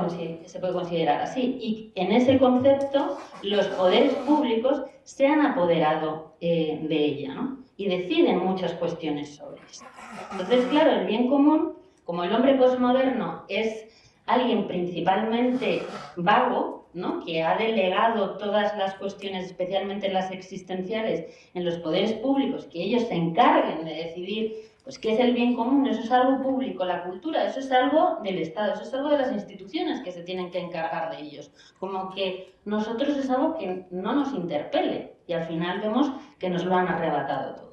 considerar así. Y en ese concepto los poderes públicos se han apoderado de ella, ¿no? Y deciden muchas cuestiones sobre esto. Entonces, claro, el bien común, como el hombre posmoderno es alguien principalmente vago, ¿no? Que ha delegado todas las cuestiones, especialmente las existenciales, en los poderes públicos, que ellos se encarguen de decidir pues, qué es el bien común, eso es algo público, la cultura, eso es algo del Estado, eso es algo de las instituciones que se tienen que encargar de ellos. Como que nosotros es algo que no nos interpele. y al final vemos que nos lo han arrebatado todo.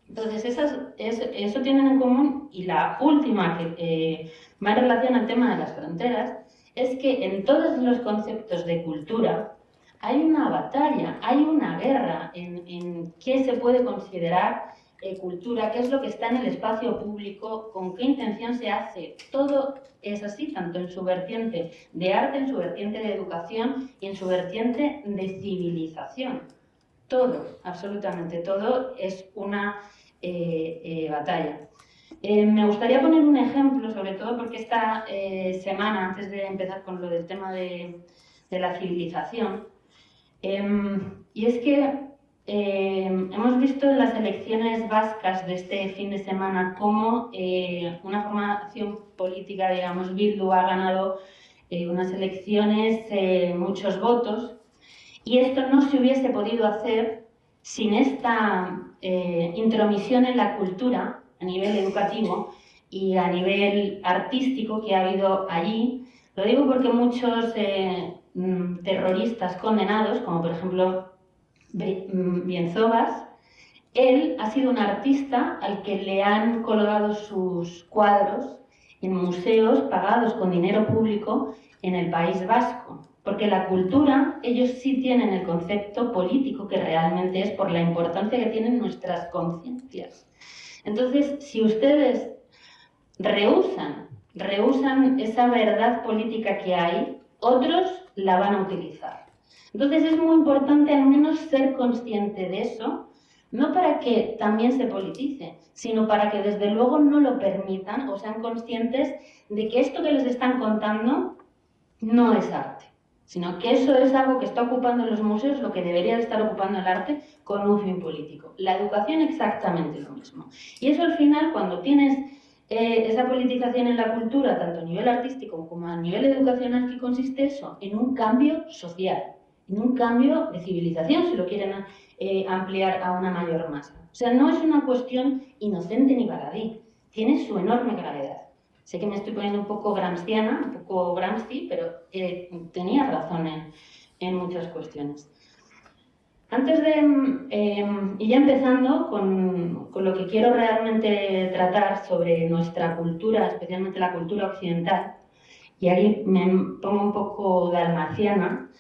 Entonces, eso tienen en común, y la última que va en relación al tema de las fronteras es que en todos los conceptos de cultura hay una batalla, hay una guerra en qué se puede considerar cultura, qué es lo que está en el espacio público, con qué intención se hace. Todo es así, tanto en su vertiente de arte, en su vertiente de educación y en su vertiente de civilización. Todo, absolutamente todo, es una batalla. Me gustaría poner un ejemplo, sobre todo porque esta semana, antes de empezar con lo del tema de la civilización, y es que hemos visto en las elecciones vascas de este fin de semana cómo una formación política, digamos, Bildu, ha ganado unas elecciones, muchos votos, y esto no se hubiese podido hacer sin esta intromisión en la cultura a nivel educativo y a nivel artístico que ha habido allí. Lo digo porque muchos terroristas condenados, como por ejemplo Bienzobas, él ha sido un artista al que le han colgado sus cuadros en museos pagados con dinero público en el País Vasco. Porque la cultura, ellos sí tienen el concepto político que realmente es por la importancia que tienen nuestras conciencias. Entonces, si ustedes rehúsan esa verdad política que hay, otros la van a utilizar. Entonces es muy importante al menos ser consciente de eso, no para que también se politice, sino para que desde luego no lo permitan o sean conscientes de que esto que les están contando no es arte, sino que eso es algo que está ocupando los museos, lo que debería de estar ocupando el arte con un fin político. La educación exactamente lo mismo. Y eso al final, cuando tienes esa politización en la cultura, tanto a nivel artístico como a nivel educacional, ¿qué consiste eso? En un cambio social, en un cambio de civilización, si lo quieren ampliar a una mayor masa. O sea, no es una cuestión inocente ni baladí, tiene su enorme gravedad. Sé que me estoy poniendo un poco gramsciana, un poco Gramsci, pero tenía razón en muchas cuestiones. Antes de, y ya empezando con lo que quiero realmente tratar sobre nuestra cultura, especialmente la cultura occidental, y ahí me pongo un poco dalmaciana.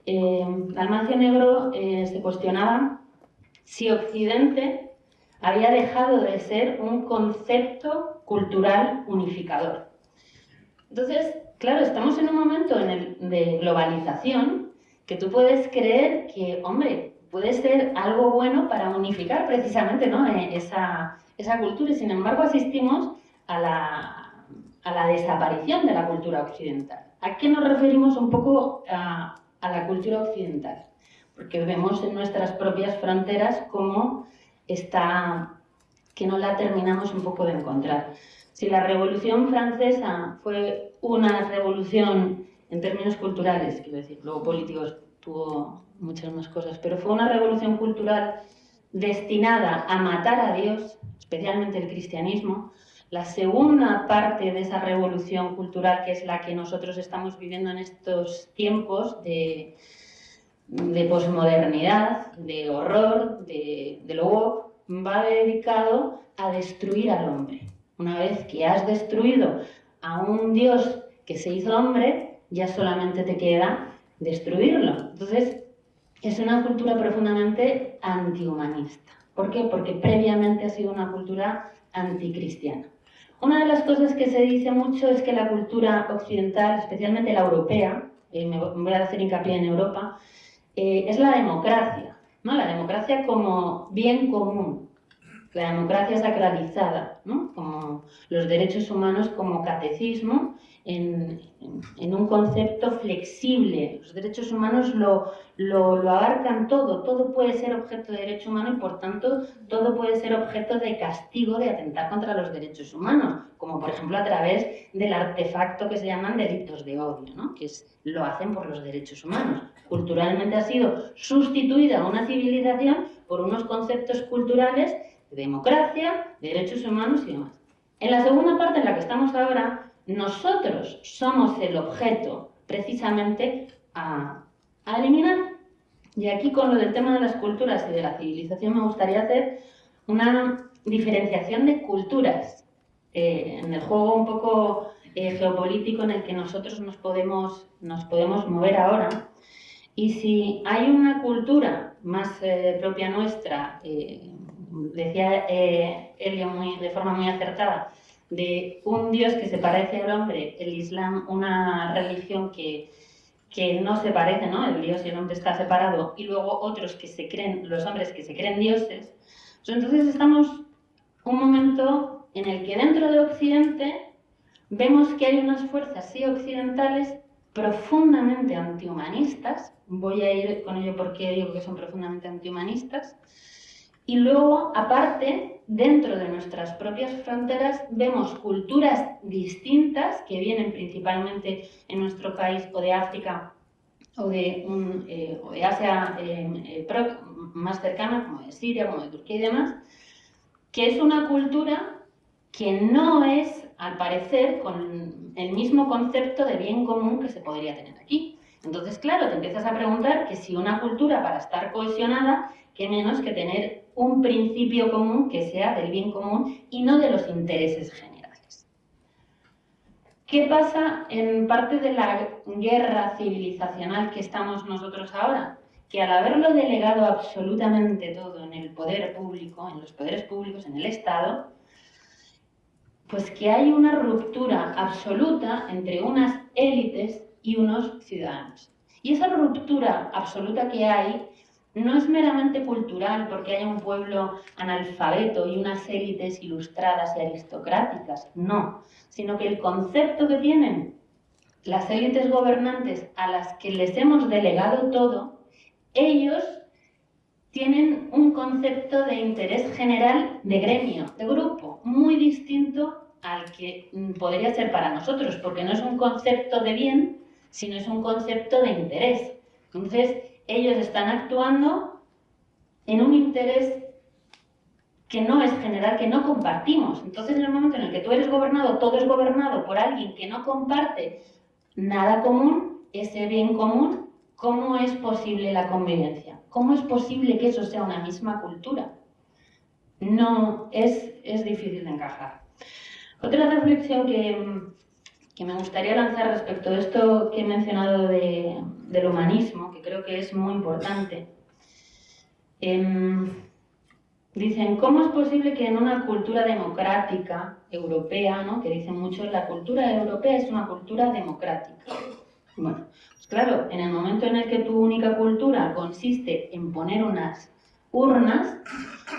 Dalmacio Negro se cuestionaba si Occidente había dejado de ser un concepto cultural unificador. Entonces, claro, estamos en un momento de globalización que tú puedes creer que, hombre, puede ser algo bueno para unificar precisamente, ¿no?, esa cultura, y sin embargo asistimos a la desaparición de la cultura occidental. ¿A qué nos referimos un poco a la cultura occidental? Porque vemos en nuestras propias fronteras cómo está, que no la terminamos un poco de encontrar. Si la Revolución Francesa fue una revolución en términos culturales, quiero decir, luego políticos tuvo muchas más cosas, pero fue una revolución cultural destinada a matar a Dios, especialmente el cristianismo, la segunda parte de esa revolución cultural, que es la que nosotros estamos viviendo en estos tiempos de posmodernidad, de horror, de lo woke, va dedicado a destruir al hombre. Una vez que has destruido a un Dios que se hizo hombre, ya solamente te queda destruirlo. Entonces, es una cultura profundamente antihumanista. ¿Por qué? Porque previamente ha sido una cultura anticristiana. Una de las cosas que se dice mucho es que la cultura occidental, especialmente la europea, me voy a hacer hincapié en Europa, es la democracia, ¿no? La democracia como bien común, la democracia sacralizada, ¿no?, como los derechos humanos como catecismo en un concepto flexible. Los derechos humanos lo abarcan todo, todo puede ser objeto de derecho humano y por tanto todo puede ser objeto de castigo de atentar contra los derechos humanos, como por ejemplo a través del artefacto que se llaman delitos de odio, ¿no?, que lo hacen por los derechos humanos. Culturalmente ha sido sustituida una civilización por unos conceptos culturales de democracia, de derechos humanos y demás. En la segunda parte en la que estamos ahora, nosotros somos el objeto precisamente a eliminar. Y aquí con lo del tema de las culturas y de la civilización me gustaría hacer una diferenciación de culturas en el juego un poco geopolítico en el que nosotros nos podemos mover ahora. Y si hay una cultura más propia nuestra, decía Elio de forma muy acertada, de un Dios que se parece al hombre, el Islam, una religión que no se parece, ¿no? El Dios y el hombre está separado, y luego otros que se creen, los hombres que se creen dioses. Pues entonces estamos un momento en el que dentro de Occidente vemos que hay unas fuerzas sí occidentales profundamente antihumanistas. Voy a ir con ello porque digo que son profundamente antihumanistas. Y luego, aparte, dentro de nuestras propias fronteras, vemos culturas distintas que vienen principalmente en nuestro país o de África o de Asia más cercana, como de Siria, como de Turquía y demás, que es una cultura que no es, al parecer, con el mismo concepto de bien común que se podría tener aquí. Entonces, claro, te empiezas a preguntar que si una cultura, para estar cohesionada, qué menos que tener un principio común que sea del bien común y no de los intereses generales. ¿Qué pasa en parte de la guerra civilizacional que estamos nosotros ahora? Que al haberlo delegado absolutamente todo en el poder público, en los poderes públicos, en el Estado, pues que hay una ruptura absoluta entre unas élites y unos ciudadanos. Y esa ruptura absoluta que hay no es meramente cultural, porque haya un pueblo analfabeto y unas élites ilustradas y aristocráticas, no, sino que el concepto que tienen las élites gobernantes a las que les hemos delegado todo, ellos tienen un concepto de interés general de gremio, de grupo, muy distinto al que podría ser para nosotros, porque no es un concepto de bien, sino es un concepto de interés. Entonces, ellos están actuando en un interés que no es general, que no compartimos. Entonces, en el momento en el que tú eres gobernado, todo es gobernado por alguien que no comparte nada común, ese bien común, ¿cómo es posible la convivencia? ¿Cómo es posible que eso sea una misma cultura? No, es difícil de encajar. Otra reflexión que me gustaría lanzar respecto de esto que he mencionado del humanismo, que creo que es muy importante. Dicen, ¿cómo es posible que en una cultura democrática europea, ¿no? Que dicen mucho, la cultura europea es una cultura democrática? Bueno, pues claro, en el momento en el que tu única cultura consiste en poner unas urnas,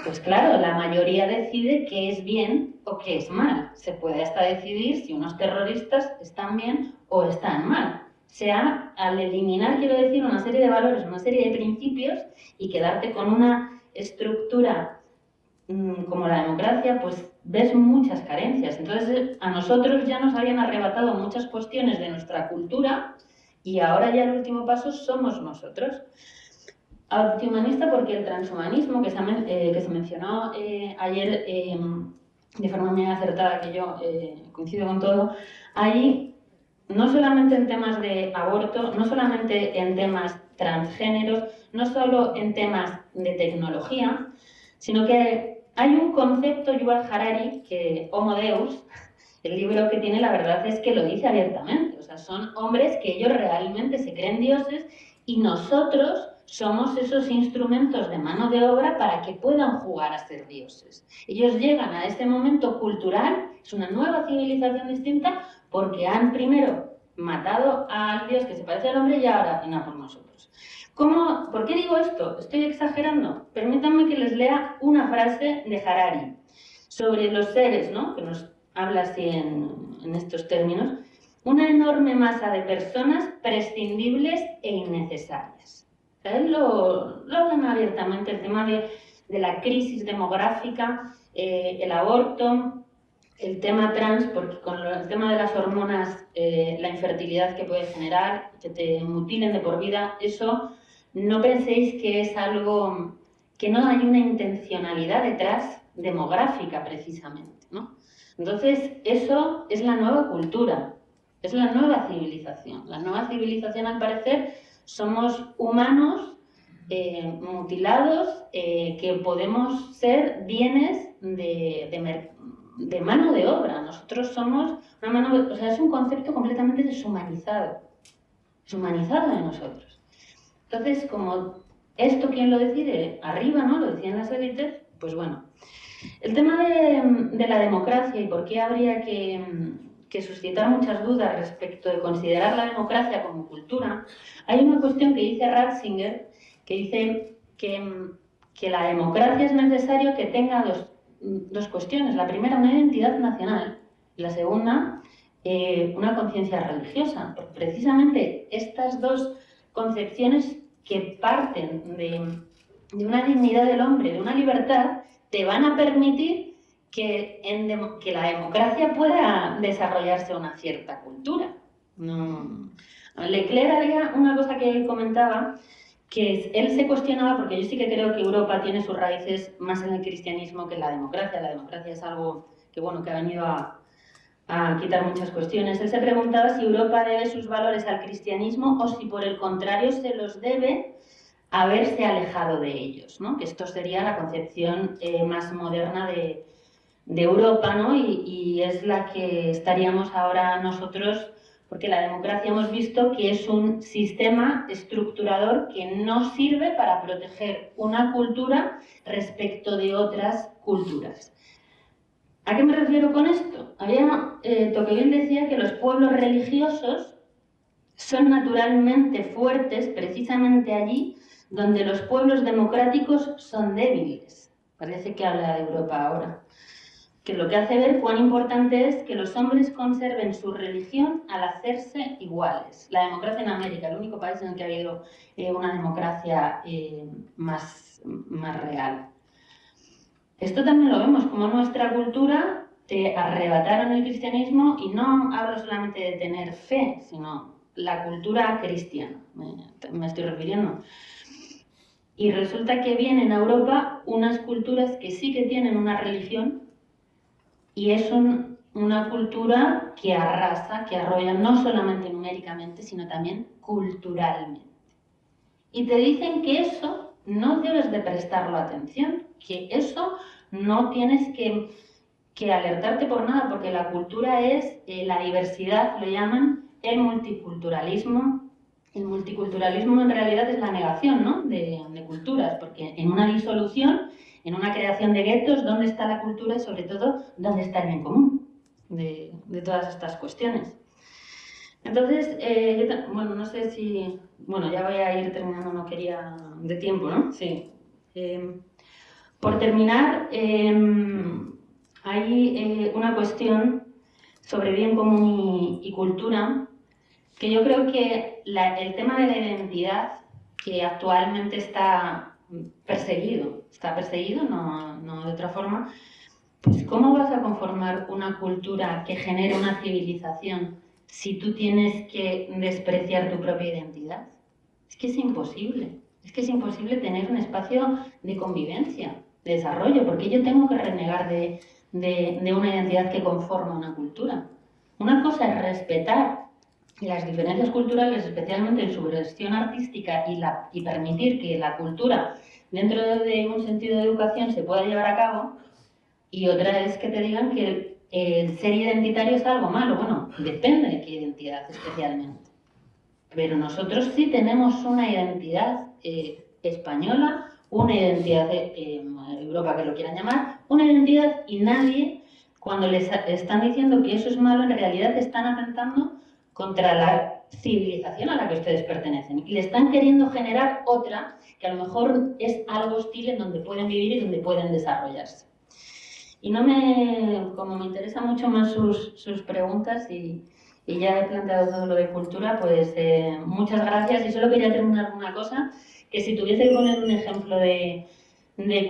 pues claro, la mayoría decide qué es bien o qué es mal. Se puede hasta decidir si unos terroristas están bien o están mal. Sea al eliminar, quiero decir, una serie de valores, una serie de principios y quedarte con una estructura como la democracia, pues ves muchas carencias. Entonces, a nosotros ya nos habían arrebatado muchas cuestiones de nuestra cultura y ahora ya el último paso somos nosotros. Antihumanista porque el transhumanismo que se mencionó ayer de forma muy acertada, que yo coincido con todo, ahí no solamente en temas de aborto, no solamente en temas transgéneros, no solo en temas de tecnología, sino que hay un concepto, Yuval Harari, que Homo Deus, el libro que tiene, la verdad es que lo dice abiertamente. O sea, son hombres que ellos realmente se creen dioses y nosotros somos esos instrumentos de mano de obra para que puedan jugar a ser dioses. Ellos llegan a este momento cultural, es una nueva civilización distinta, porque han primero matado al dios que se parece al hombre y ahora vienen a por nosotros. ¿Por qué digo esto? ¿Estoy exagerando? Permítanme que les lea una frase de Harari sobre los seres, ¿no? Que nos habla así en estos términos. Una enorme masa de personas prescindibles e innecesarias. Él lo habla abiertamente, el tema de la crisis demográfica, el aborto, el tema trans, porque con el tema de las hormonas, la infertilidad que puede generar, que te mutilen de por vida, eso no penséis que es algo, que no hay una intencionalidad detrás demográfica precisamente, ¿no? Entonces, eso es la nueva cultura, es la nueva civilización. La nueva civilización, al parecer, somos humanos mutilados, que podemos ser bienes de mano de obra. Nosotros somos una mano de, o sea, es un concepto completamente deshumanizado de nosotros. Entonces, como esto, ¿quién lo decide? Arriba, ¿no? Lo decían las élites, pues bueno. El tema de la democracia y por qué habría que suscitar muchas dudas respecto de considerar la democracia como cultura, hay una cuestión que dice Ratzinger, que dice que la democracia es necesario que tenga dos cuestiones. La primera, una identidad nacional, y la segunda, una conciencia religiosa. Porque precisamente estas dos concepciones que parten de una dignidad del hombre, de una libertad, te van a permitir que la democracia pueda desarrollarse una cierta cultura. Leclerc había una cosa que él comentaba, que él se cuestionaba, porque yo sí que creo que Europa tiene sus raíces más en el cristianismo que en la democracia. La democracia es algo que, bueno, que ha venido a quitar muchas cuestiones. Él se preguntaba si Europa debe sus valores al cristianismo o si por el contrario se los debe haberse alejado de ellos, ¿no? Que esto sería la concepción más moderna de Europa, ¿no? Y es la que estaríamos ahora nosotros, porque la democracia hemos visto que es un sistema estructurador que no sirve para proteger una cultura respecto de otras culturas. ¿A qué me refiero con esto? Tocqueville decía que los pueblos religiosos son naturalmente fuertes precisamente allí donde los pueblos democráticos son débiles. Parece que habla de Europa ahora. Que lo que hace ver cuán importante es que los hombres conserven su religión al hacerse iguales. La democracia en América, el único país en el que ha habido una democracia más real. Esto también lo vemos, como nuestra cultura te arrebataron el cristianismo, y no hablo solamente de tener fe, sino la cultura cristiana, me estoy refiriendo. Y resulta que vienen a Europa unas culturas que sí que tienen una religión, y es una cultura que arrasa, que arrolla no solamente numéricamente, sino también culturalmente. Y te dicen que eso no debes de prestarlo atención, que eso no tienes que alertarte por nada, porque la cultura es la diversidad, lo llaman el multiculturalismo. El multiculturalismo en realidad es la negación, ¿no?, de culturas, porque en una disolución, en una creación de guetos, ¿dónde está la cultura y sobre todo dónde está el bien común de todas estas cuestiones? Entonces, bueno, no sé si... Bueno, ya voy a ir terminando, no quería... de tiempo, ¿no? Sí. Por terminar, hay una cuestión sobre bien común y cultura, que yo creo que el tema de la identidad, que actualmente está perseguido, no de otra forma, pues ¿cómo vas a conformar una cultura que genere una civilización si tú tienes que despreciar tu propia identidad? Es que es imposible tener un espacio de convivencia, de desarrollo, porque yo tengo que renegar de una identidad que conforma una cultura. Una cosa es respetar las diferencias culturales, especialmente en su versión artística, y permitir que la cultura, dentro de un sentido de educación, se pueda llevar a cabo, y otra es que te digan que el ser identitario es algo malo. Bueno, depende de qué identidad especialmente. Pero nosotros sí tenemos una identidad española, una identidad Europa, que lo quieran llamar, una identidad, y nadie, cuando les están diciendo que eso es malo, en realidad están atentando contra la civilización a la que ustedes pertenecen, y le están queriendo generar otra que a lo mejor es algo hostil en donde pueden vivir y donde pueden desarrollarse. Y como me interesan mucho más sus preguntas y ya he planteado todo lo de cultura, pues muchas gracias. Y solo quería terminar con una cosa, que si tuviese que poner un ejemplo de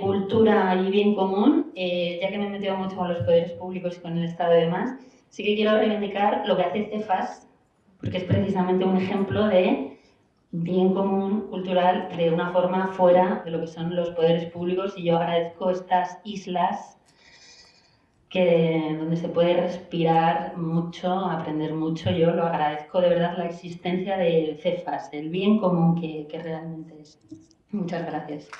cultura y bien común, ya que me he metido mucho con los poderes públicos y con el Estado y demás, sí que quiero reivindicar lo que hace Cefas, porque es precisamente un ejemplo de bien común cultural de una forma fuera de lo que son los poderes públicos, y yo agradezco estas islas donde se puede respirar mucho, aprender mucho. Yo lo agradezco de verdad, la existencia de Cefas, el bien común que realmente es. Muchas gracias.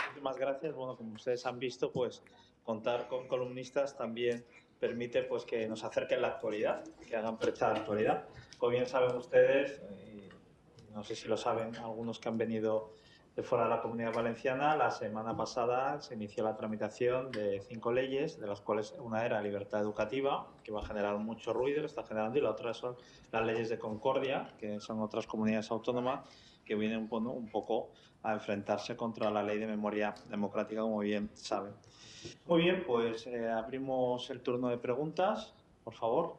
Muchísimas gracias. Bueno, como ustedes han visto, pues contar con columnistas también permite pues que nos acerquen la actualidad, que hagan prensa de la actualidad. Como bien saben ustedes, no sé si lo saben algunos que han venido de fuera de la Comunidad Valenciana, la semana pasada se inició la tramitación de 5 leyes, de las cuales una era libertad educativa, que va a generar mucho ruido, está generando, y la otra son las leyes de concordia, que son otras comunidades autónomas que vienen un poco a enfrentarse contra la ley de memoria democrática, como bien saben. Muy bien, pues abrimos el turno de preguntas, por favor.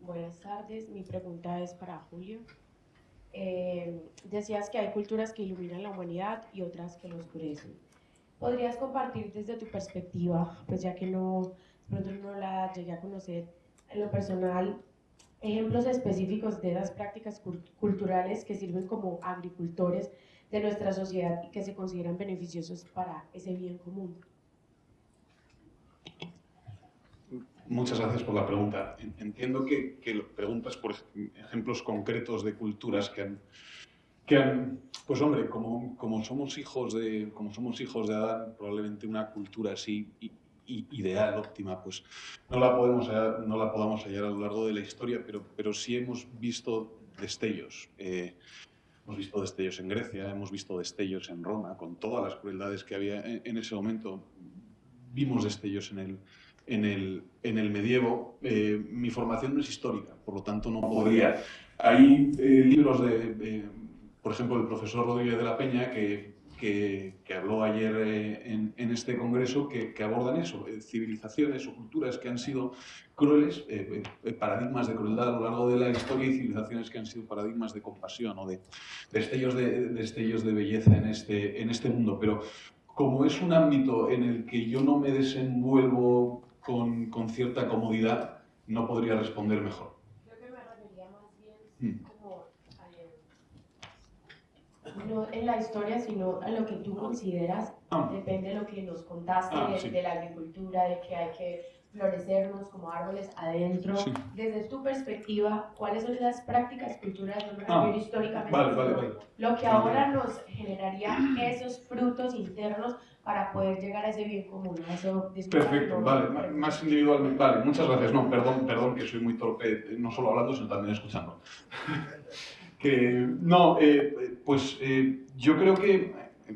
Buenas tardes, mi pregunta es para Julio. Decías que hay culturas que iluminan la humanidad y otras que la oscurecen. ¿Podrías compartir desde tu perspectiva, pues ya que no la llegué a conocer en lo personal, ejemplos específicos de esas prácticas culturales que sirven como agricultores de nuestra sociedad y que se consideran beneficiosos para ese bien común? Muchas gracias por la pregunta. Entiendo que preguntas por ejemplos concretos de culturas que han pues hombre, como somos hijos de Adán, probablemente una cultura así ideal, óptima, pues no la podamos hallar a lo largo de la historia, pero sí hemos visto destellos. Hemos visto destellos en Grecia, hemos visto destellos en Roma, con todas las crueldades que había en ese momento. Vimos destellos en el medievo. Mi formación no es histórica, por lo tanto no podría. Hay libros por ejemplo, del profesor Rodríguez de la Peña que habló ayer en este congreso que abordan eso, civilizaciones o culturas que han sido crueles, paradigmas de crueldad a lo largo de la historia, y civilizaciones que han sido paradigmas de compasión o de destellos de belleza en este mundo. Pero como es un ámbito en el que yo no me desenvuelvo con cierta comodidad, no podría responder mejor. Creo que me refería más bien como no en la historia, sino a lo que tú consideras, depende de lo que nos contaste, sí. de la agricultura, de que hay que florecernos como árboles adentro. Sí. Desde tu perspectiva, ¿cuáles son esas prácticas culturales, no me refiero históricamente, vale. Lo que ahora nos generaría esos frutos internos para poder llegar a ese bien común? Perfecto, vale, más individualmente. Vale, muchas gracias. No, perdón, que soy muy torpe, no solo hablando, sino también escuchando. Yo creo que,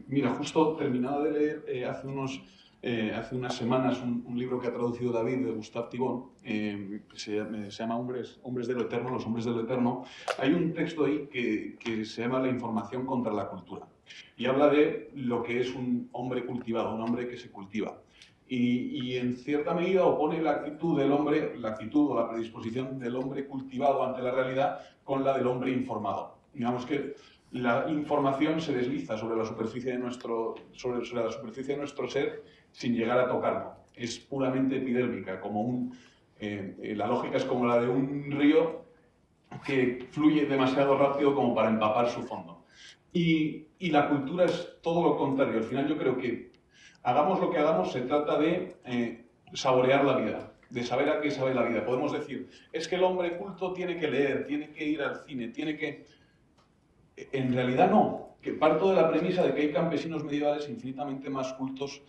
mira, justo terminaba de leer hace unas semanas un libro que ha traducido David, de Gustave Thibon, que se llama Hombres de lo Eterno, Los Hombres de lo Eterno. Hay un texto ahí que se llama La información contra la cultura, y habla de lo que es un hombre cultivado, un hombre que se cultiva. Y en cierta medida opone la actitud del hombre, la actitud o la predisposición del hombre cultivado ante la realidad con la del hombre informado. Digamos que la información se desliza sobre la superficie de nuestro ser sin llegar a tocarlo. Es puramente epidérmica, la lógica es como la de un río que fluye demasiado rápido como para empapar su fondo. Y la cultura es todo lo contrario. Al final yo creo que hagamos lo que hagamos, se trata de saborear la vida, de saber a qué sabe la vida. Podemos decir, es que el hombre culto tiene que leer, tiene que ir al cine, tiene que... En realidad no, que parto de la premisa de que hay campesinos medievales infinitamente más cultos,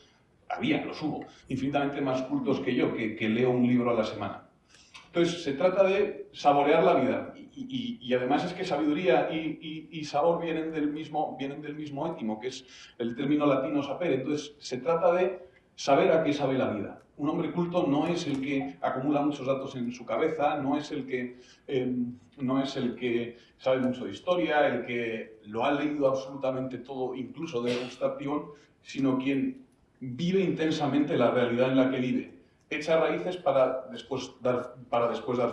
los hubo, infinitamente más cultos que yo, que leo un libro a la semana. Entonces, se trata de saborear la vida, y además es que sabiduría y sabor vienen del mismo étimo, que es el término latino sapere. Entonces, se trata de saber a qué sabe la vida. Un hombre culto no es el que acumula muchos datos en su cabeza, no es el que sabe mucho de historia, el que lo ha leído absolutamente todo, incluso de Gustave Thibon, sino quien vive intensamente la realidad en la que vive. Echa raíces para después dar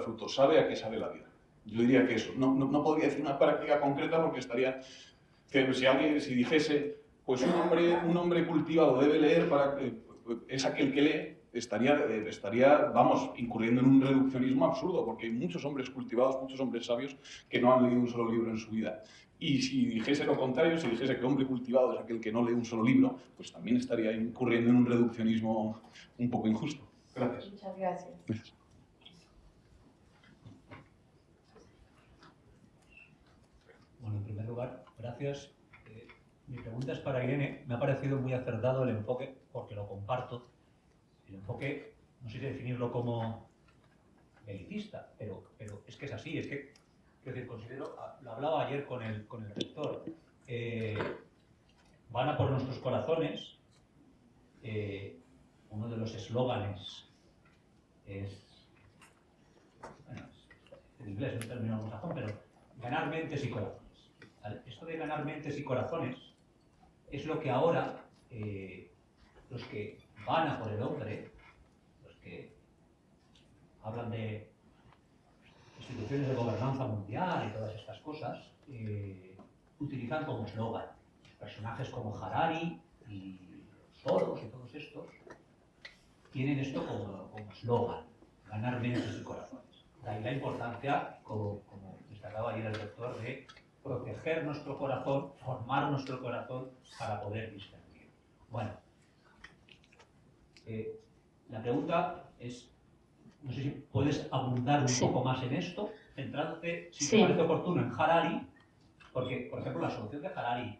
frutos, sabe a qué sabe la vida. Yo diría que eso. No podría decir una práctica concreta porque estaría... Si dijese, pues un hombre cultivado debe leer es aquel que lee, estaría, vamos, incurriendo en un reduccionismo absurdo, porque hay muchos hombres cultivados, muchos hombres sabios que no han leído un solo libro en su vida. Y si dijese lo contrario, si dijese que hombre cultivado es aquel que no lee un solo libro, pues también estaría incurriendo en un reduccionismo un poco injusto. Gracias. Muchas gracias. Gracias. Bueno, en primer lugar, gracias. Mi pregunta es para Irene. Me ha parecido muy acertado el enfoque, porque lo comparto. El enfoque, no sé si definirlo como belicista, pero es que es así. Es que, quiero decir, considero, lo hablaba ayer con el rector, van a por nuestros corazones. Uno de los eslóganes es, bueno, en inglés es un término anglosajón, pero ganar mentes y corazones. ¿Vale? Esto de ganar mentes y corazones es lo que ahora los que van a por el hombre, los que hablan de instituciones de gobernanza mundial y todas estas cosas, utilizan como eslogan. Personajes como Harari y Soros y todos estos tienen esto como eslogan, ganar mentes y corazones. De ahí la importancia, como destacaba ayer el rector, de proteger nuestro corazón, formar nuestro corazón para poder discernir. Bueno, la pregunta es, no sé si puedes abundar un poco más en esto, centrándote, si te parece oportuno, en Harari, porque, por ejemplo, la solución de Harari,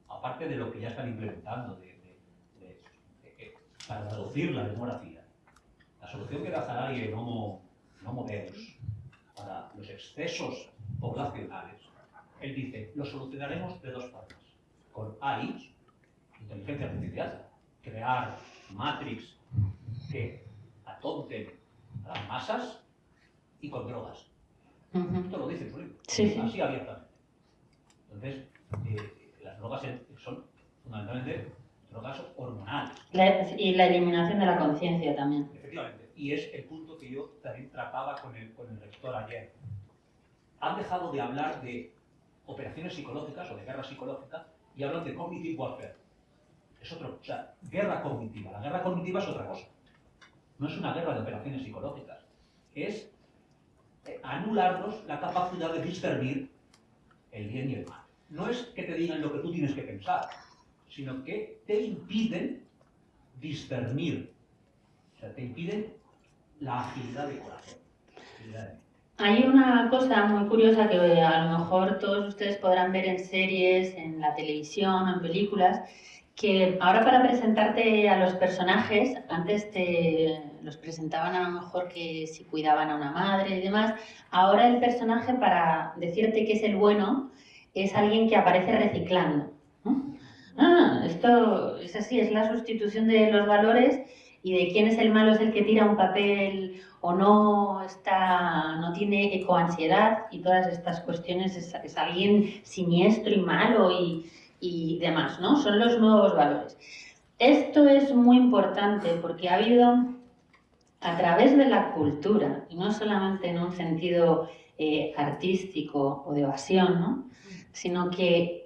aparte de lo que ya están implementando para reducir la demografía, la solución que da Harari en Homo Deus para los excesos poblacionales, él dice, lo solucionaremos de dos formas. Con AI, inteligencia artificial, crear matrix que atonten a las masas, y con drogas. Esto lo dice el libro, así abiertamente. Entonces, las drogas son fundamentalmente drogas hormonales. Y la eliminación de la conciencia también. Efectivamente. Y es el punto que yo también trataba con el rector ayer. Han dejado de hablar de operaciones psicológicas o de guerra psicológica y hablan de cognitive warfare. Es otro, o sea, guerra cognitiva. La guerra cognitiva es otra cosa. No es una guerra de operaciones psicológicas. Es anularnos la capacidad de discernir el bien y el mal. No es que te digan lo que tú tienes que pensar, sino que te impiden discernir. O sea, te impiden la agilidad de corazón. Hay una cosa muy curiosa que a lo mejor todos ustedes podrán ver en series, en la televisión, en películas, que ahora para presentarte a los personajes, antes los presentaban a lo mejor que si cuidaban a una madre y demás, ahora el personaje para decirte que es el bueno es alguien que aparece reciclando, ¿no? Esto es así, es la sustitución de los valores y de quién es el malo es el que tira un papel o no tiene ecoansiedad y todas estas cuestiones, es alguien siniestro y malo y demás, ¿no? Son los nuevos valores. Esto es muy importante porque ha habido, a través de la cultura, y no solamente en un sentido artístico o de evasión, ¿no? Sino que,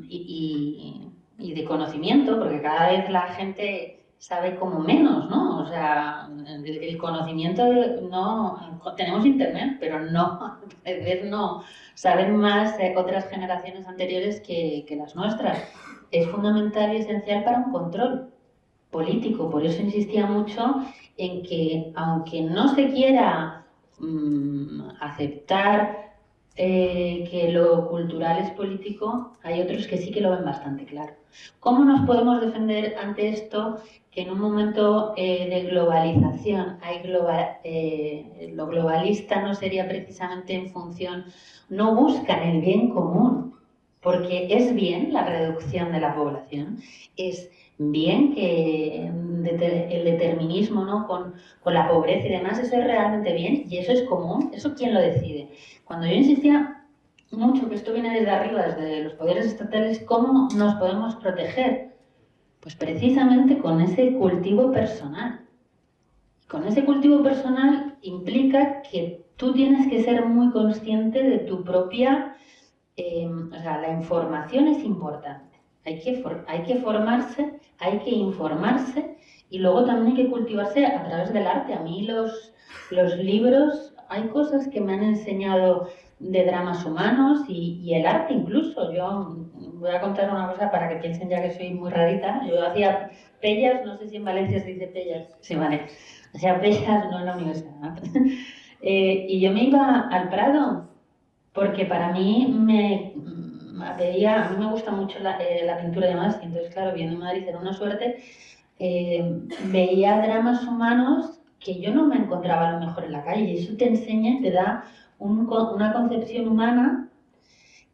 y de conocimiento, porque cada vez la gente sabe como menos, ¿no? O sea, el conocimiento, no, tenemos internet, pero no, saben más otras generaciones anteriores que las nuestras. Es fundamental y esencial para un control político, por eso insistía mucho en que, aunque no se quiera aceptar que lo cultural es político, hay otros que sí que lo ven bastante claro. ¿Cómo nos podemos defender ante esto? Que en un momento de globalización, lo globalista no sería precisamente en función, no buscan el bien común, porque es bien la reducción de la población, es bien que el determinismo, ¿no? con la pobreza y demás, eso es realmente bien y eso es común, eso ¿quién lo decide? Cuando yo insistía mucho que esto viene desde arriba, desde los poderes estatales, ¿cómo nos podemos proteger? Pues precisamente con ese cultivo personal. Con ese cultivo personal implica que tú tienes que ser muy consciente de tu propia... o sea, la información es importante. Hay que formarse, hay que informarse Y luego también hay que cultivarse a través del arte. A mí los libros, hay cosas que me han enseñado de dramas humanos y el arte incluso. Yo voy a contar una cosa para que piensen ya que soy muy rarita. Yo hacía pellas, no sé si en Valencia se dice pellas. Sí, vale. Hacía pellas, no en la universidad. Y yo me iba al Prado porque para mí a mí me gusta mucho la pintura y demás, y entonces claro, viendo Madrid era una suerte, veía dramas humanos que yo no me encontraba a lo mejor en la calle, y eso te enseña, te da una concepción humana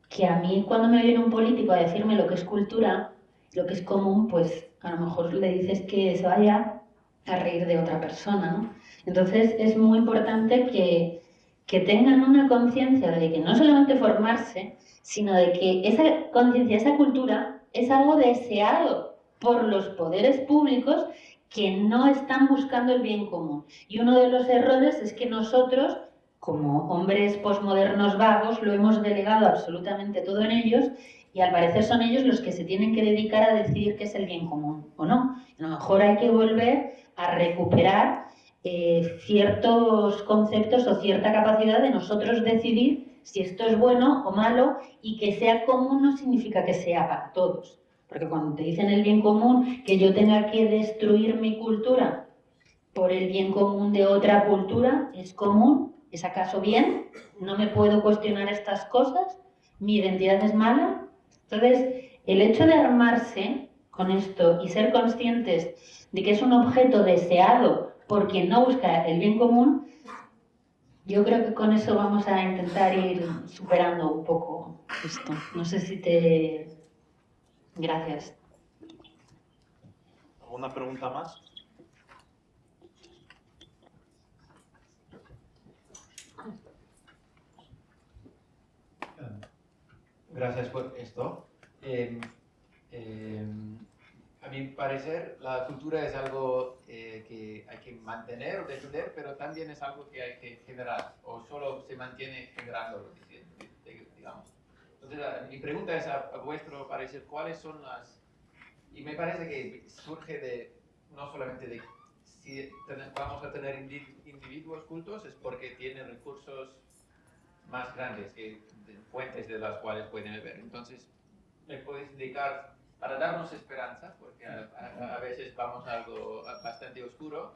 que a mí cuando me viene un político a decirme lo que es cultura, lo que es común, pues a lo mejor le dices que se vaya a reír de otra persona, ¿no? Entonces es muy importante que tengan una conciencia de que no solamente formarse, sino de que esa conciencia, esa cultura es algo deseado por los poderes públicos que no están buscando el bien común. Y uno de los errores es que nosotros, como hombres posmodernos vagos, lo hemos delegado absolutamente todo en ellos y al parecer son ellos los que se tienen que dedicar a decidir qué es el bien común o no. A lo mejor hay que volver a recuperar ciertos conceptos o cierta capacidad de nosotros decidir si esto es bueno o malo, y que sea común no significa que sea para todos. Porque cuando te dicen el bien común, que yo tenga que destruir mi cultura por el bien común de otra cultura, ¿es común? ¿Es acaso bien? ¿No me puedo cuestionar estas cosas? ¿Mi identidad es mala? Entonces, el hecho de armarse con esto y ser conscientes de que es un objeto deseado por quien no busca el bien común, yo creo que con eso vamos a intentar ir superando un poco esto. No sé si te... Gracias. ¿Alguna pregunta más? Gracias por esto. A mi parecer, la cultura es algo que hay que mantener o defender, pero también es algo que hay que generar, o solo se mantiene generándolo, digamos. Entonces, mi pregunta es a vuestro parecer, ¿cuáles son las...? Y me parece que surge de, no solamente de si vamos a tener individuos cultos, es porque tienen recursos más grandes, fuentes de las cuales pueden beber. Entonces, ¿me podéis indicar, para darnos esperanza, porque a veces vamos a algo bastante oscuro,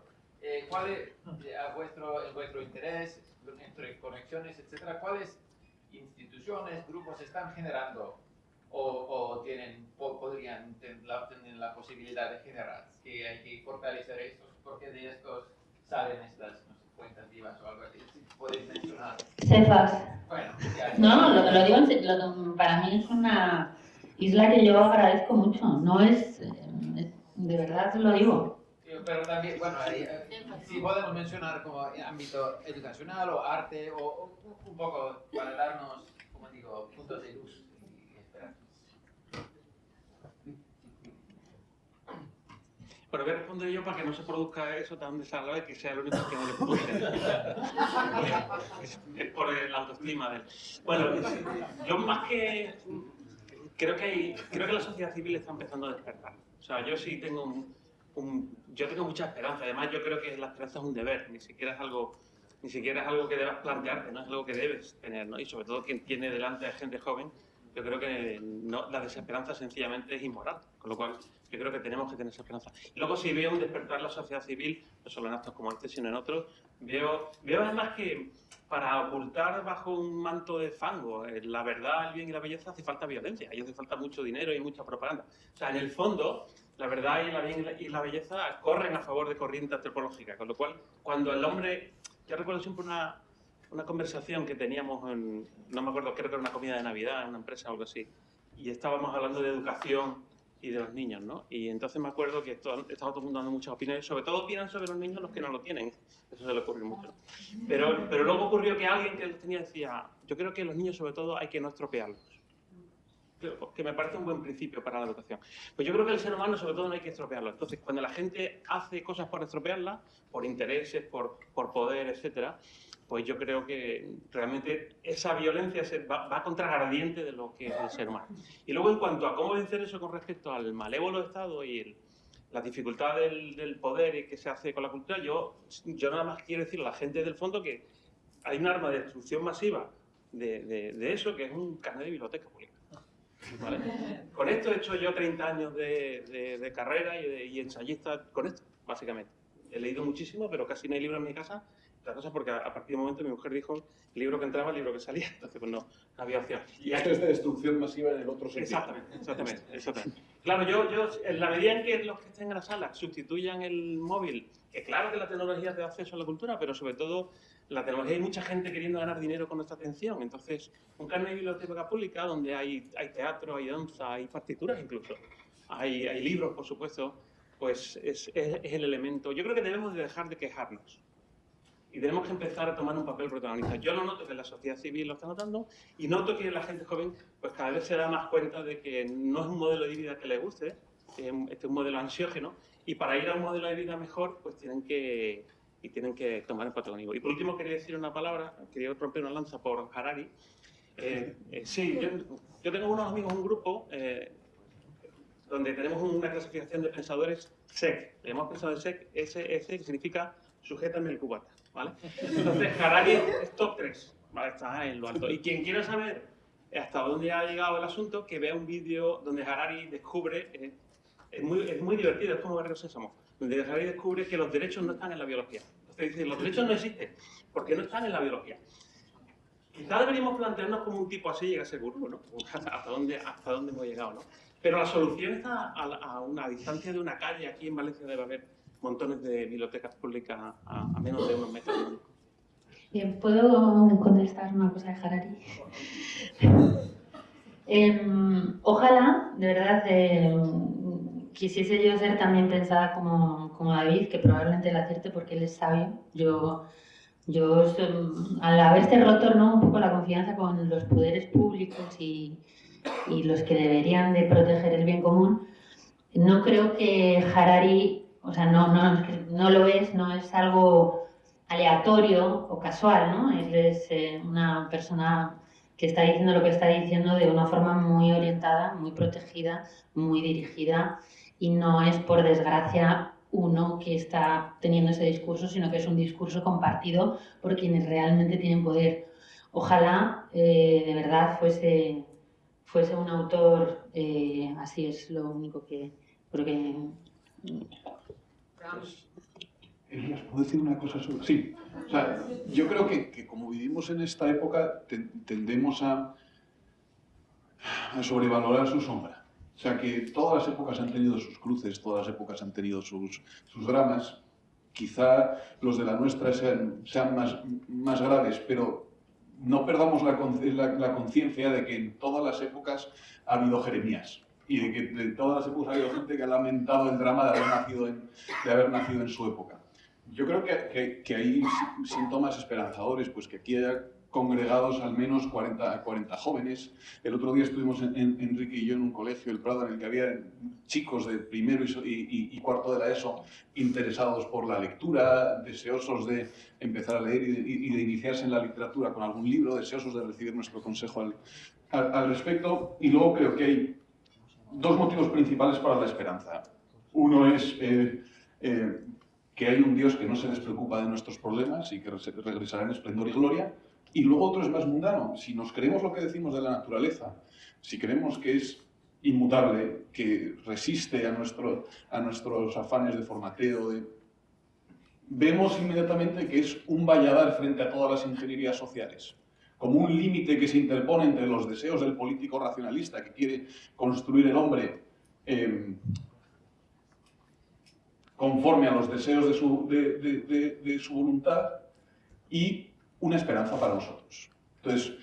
cuál es, en vuestro interés, entre conexiones, etcétera, cuáles instituciones, grupos están generando o podrían tener la posibilidad de generar, que hay que fortalecer estos, porque de estos salen estas, no sé, cuentas vivas o algo así? ¿Podéis mencionar? Cefas. Bueno, no, lo digo, para mí es una isla que yo agradezco mucho, no es, de verdad lo digo. Pero también, bueno, si podemos mencionar como ámbito educacional o arte, o un poco para darnos, como digo, puntos de luz y esperanza. Bueno, voy a responder yo para que no se produzca eso tan desagradable, que sea el único que no le puse. Es por la autoestima de él. Bueno, yo más que... Creo que la sociedad civil está empezando a despertar. O sea, yo sí tengo yo tengo mucha esperanza. Además, yo creo que la esperanza es un deber, ni siquiera es algo que debas plantearte, no es algo que debes tener, ¿no? Y sobre todo quien tiene delante a gente joven, yo creo que la desesperanza sencillamente es inmoral, con lo cual yo creo que tenemos que tener esa esperanza. Y luego, si veo un despertar la sociedad civil, no solo en actos como este, sino en otros, veo además que para ocultar bajo un manto de fango la verdad, el bien y la belleza hace falta violencia, y hace falta mucho dinero y mucha propaganda. O sea, en el fondo, la verdad y el bien y la belleza corren a favor de corriente antropológica, con lo cual, cuando el hombre... Yo recuerdo siempre una conversación que teníamos no me acuerdo, creo que era una comida de Navidad en una empresa o algo así, y estábamos hablando de educación y de los niños, ¿no? Y entonces me acuerdo que estaba todo el mundo dando muchas opiniones, sobre todo opinan sobre los niños los que no lo tienen, eso se le ocurrió mucho. Pero luego ocurrió que alguien que los tenía decía, yo creo que los niños sobre todo hay que no estropearlos, que me parece un buen principio para la educación. Pues yo creo que el ser humano sobre todo no hay que estropearlo. Entonces, cuando la gente hace cosas por estropearla, por intereses, por poder, etcétera, pues yo creo que realmente esa violencia va contragradiente de lo que es el ser humano. Y luego, en cuanto a cómo vencer eso con respecto al malévolo Estado y la dificultad del poder y que se hace con la cultura, yo nada más quiero decir a la gente del fondo que hay un arma de destrucción masiva de eso, que es un carnet de biblioteca pública. ¿Vale? Con esto he hecho yo 30 años de carrera y ensayista con esto, básicamente. He leído muchísimo, pero casi no hay libros en mi casa. La cosa porque a partir de un momento mi mujer dijo el libro que entraba, el libro que salía. Entonces, pues no había opción. Y esto es de destrucción masiva en el otro sentido. Exactamente. Claro, yo en la medida en que los que estén en la sala sustituyan el móvil, que claro que la tecnología te da acceso a la cultura, pero sobre todo la tecnología, hay mucha gente queriendo ganar dinero con nuestra atención. Entonces, un carnet de biblioteca pública donde hay teatro, hay danza, hay partituras incluso, hay libros, por supuesto, pues es el elemento. Yo creo que debemos de dejar de quejarnos y tenemos que empezar a tomar un papel protagonista. Yo lo noto que la sociedad civil lo está notando y noto que la gente joven pues cada vez se da más cuenta de que no es un modelo de vida que les guste, este es un modelo ansiógeno, y para ir a un modelo de vida mejor pues tienen que tomar el protagonismo. Y por último quería decir una palabra, quería romper una lanza por Harari. Sí, yo tengo unos amigos, un grupo donde tenemos una clasificación de pensadores SEC. Le llamamos pensadores SEC, S que significa sujétame el cubata, ¿vale? Entonces Harari es top 3, ¿vale? Está en lo alto. Y quien quiera saber hasta dónde ha llegado el asunto, que vea un vídeo donde Harari descubre, es muy divertido, es como Barrio Sésamo, donde Harari descubre que los derechos no están en la biología. Entonces dice, los derechos no existen, porque no están en la biología. Quizá deberíamos plantearnos como un tipo así llega a ser gurú, ¿no? Hasta dónde hemos llegado, ¿no? Pero la solución está a una distancia de una calle. Aquí en Valencia debe haber montones de bibliotecas públicas a menos de unos metros. Bien, ¿puedo contestar una cosa de Harari? Ojalá, de verdad, quisiese yo ser también pensada como David, que probablemente le acierte porque él es sabio. Yo al haberse roto, ¿no?, un poco la confianza con los poderes públicos y los que deberían de proteger el bien común, no creo que Harari, o sea, no lo es, no es algo aleatorio o casual, ¿no? Él es una persona que está diciendo lo que está diciendo de una forma muy orientada, muy protegida, muy dirigida, y no es por desgracia uno que está teniendo ese discurso, sino que es un discurso compartido por quienes realmente tienen poder. Ojalá de verdad fuese un autor, así es lo único que creo que... Elías, ¿puedo decir una cosa sobre...? Sí, o sea, yo creo que como vivimos en esta época, tendemos a sobrevalorar su sombra. O sea, que todas las épocas han tenido sus cruces, todas las épocas han tenido sus dramas. Quizá los de la nuestra sean más graves, pero no perdamos la conciencia de que en todas las épocas ha habido Jeremías y de que en todas las épocas ha habido gente que ha lamentado el drama de haber nacido en su época. Yo creo que hay síntomas esperanzadores, pues que aquí haya congregados al menos 40 jóvenes. El otro día estuvimos Enrique y yo en un colegio, el Prado, en el que había chicos de primero y cuarto de la ESO interesados por la lectura, deseosos de empezar a leer y de iniciarse en la literatura con algún libro, deseosos de recibir nuestro consejo al respecto. Y luego creo que hay dos motivos principales para la esperanza. Uno es que hay un Dios que no se despreocupa de nuestros problemas y que regresará en esplendor y gloria. Y luego otro es más mundano. Si nos creemos lo que decimos de la naturaleza, si creemos que es inmutable, que resiste a nuestros afanes de formateo, vemos inmediatamente que es un valladar frente a todas las ingenierías sociales, como un límite que se interpone entre los deseos del político racionalista que quiere construir el hombre conforme a los deseos de su voluntad y una esperanza para nosotros. Entonces,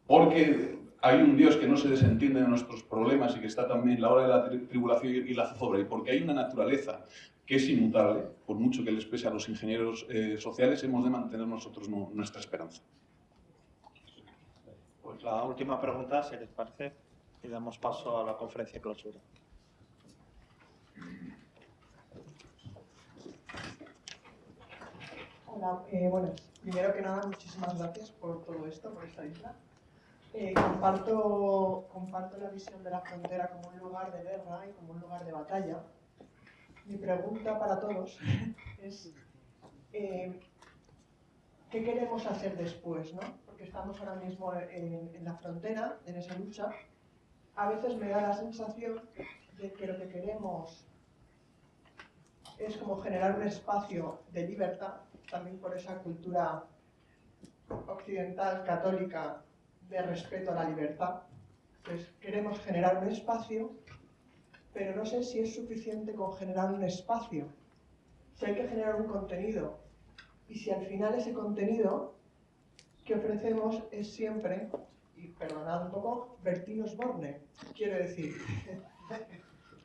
porque hay un Dios que no se desentiende de nuestros problemas y que está también en la hora de la tribulación y la zozobra, y porque hay una naturaleza que es inmutable, por mucho que les pese a los ingenieros sociales, hemos de mantener nosotros nuestra esperanza. Pues la última pregunta, si les parece, y damos paso a la conferencia de clausura. Hola, bueno, primero que nada, muchísimas gracias por todo esto, por esta isla. Comparto la visión de la frontera como un lugar de guerra y como un lugar de batalla. Mi pregunta para todos es ¿qué queremos hacer después, ¿no? Porque estamos ahora mismo en la frontera, en esa lucha. A veces me da la sensación de que lo que queremos es como generar un espacio de libertad, también por esa cultura occidental, católica, de respeto a la libertad. Entonces, queremos generar un espacio, pero no sé si es suficiente con generar un espacio, si hay que generar un contenido, y si al final ese contenido que ofrecemos es siempre, y perdonad un poco, Bertino Osborne, quiero decir,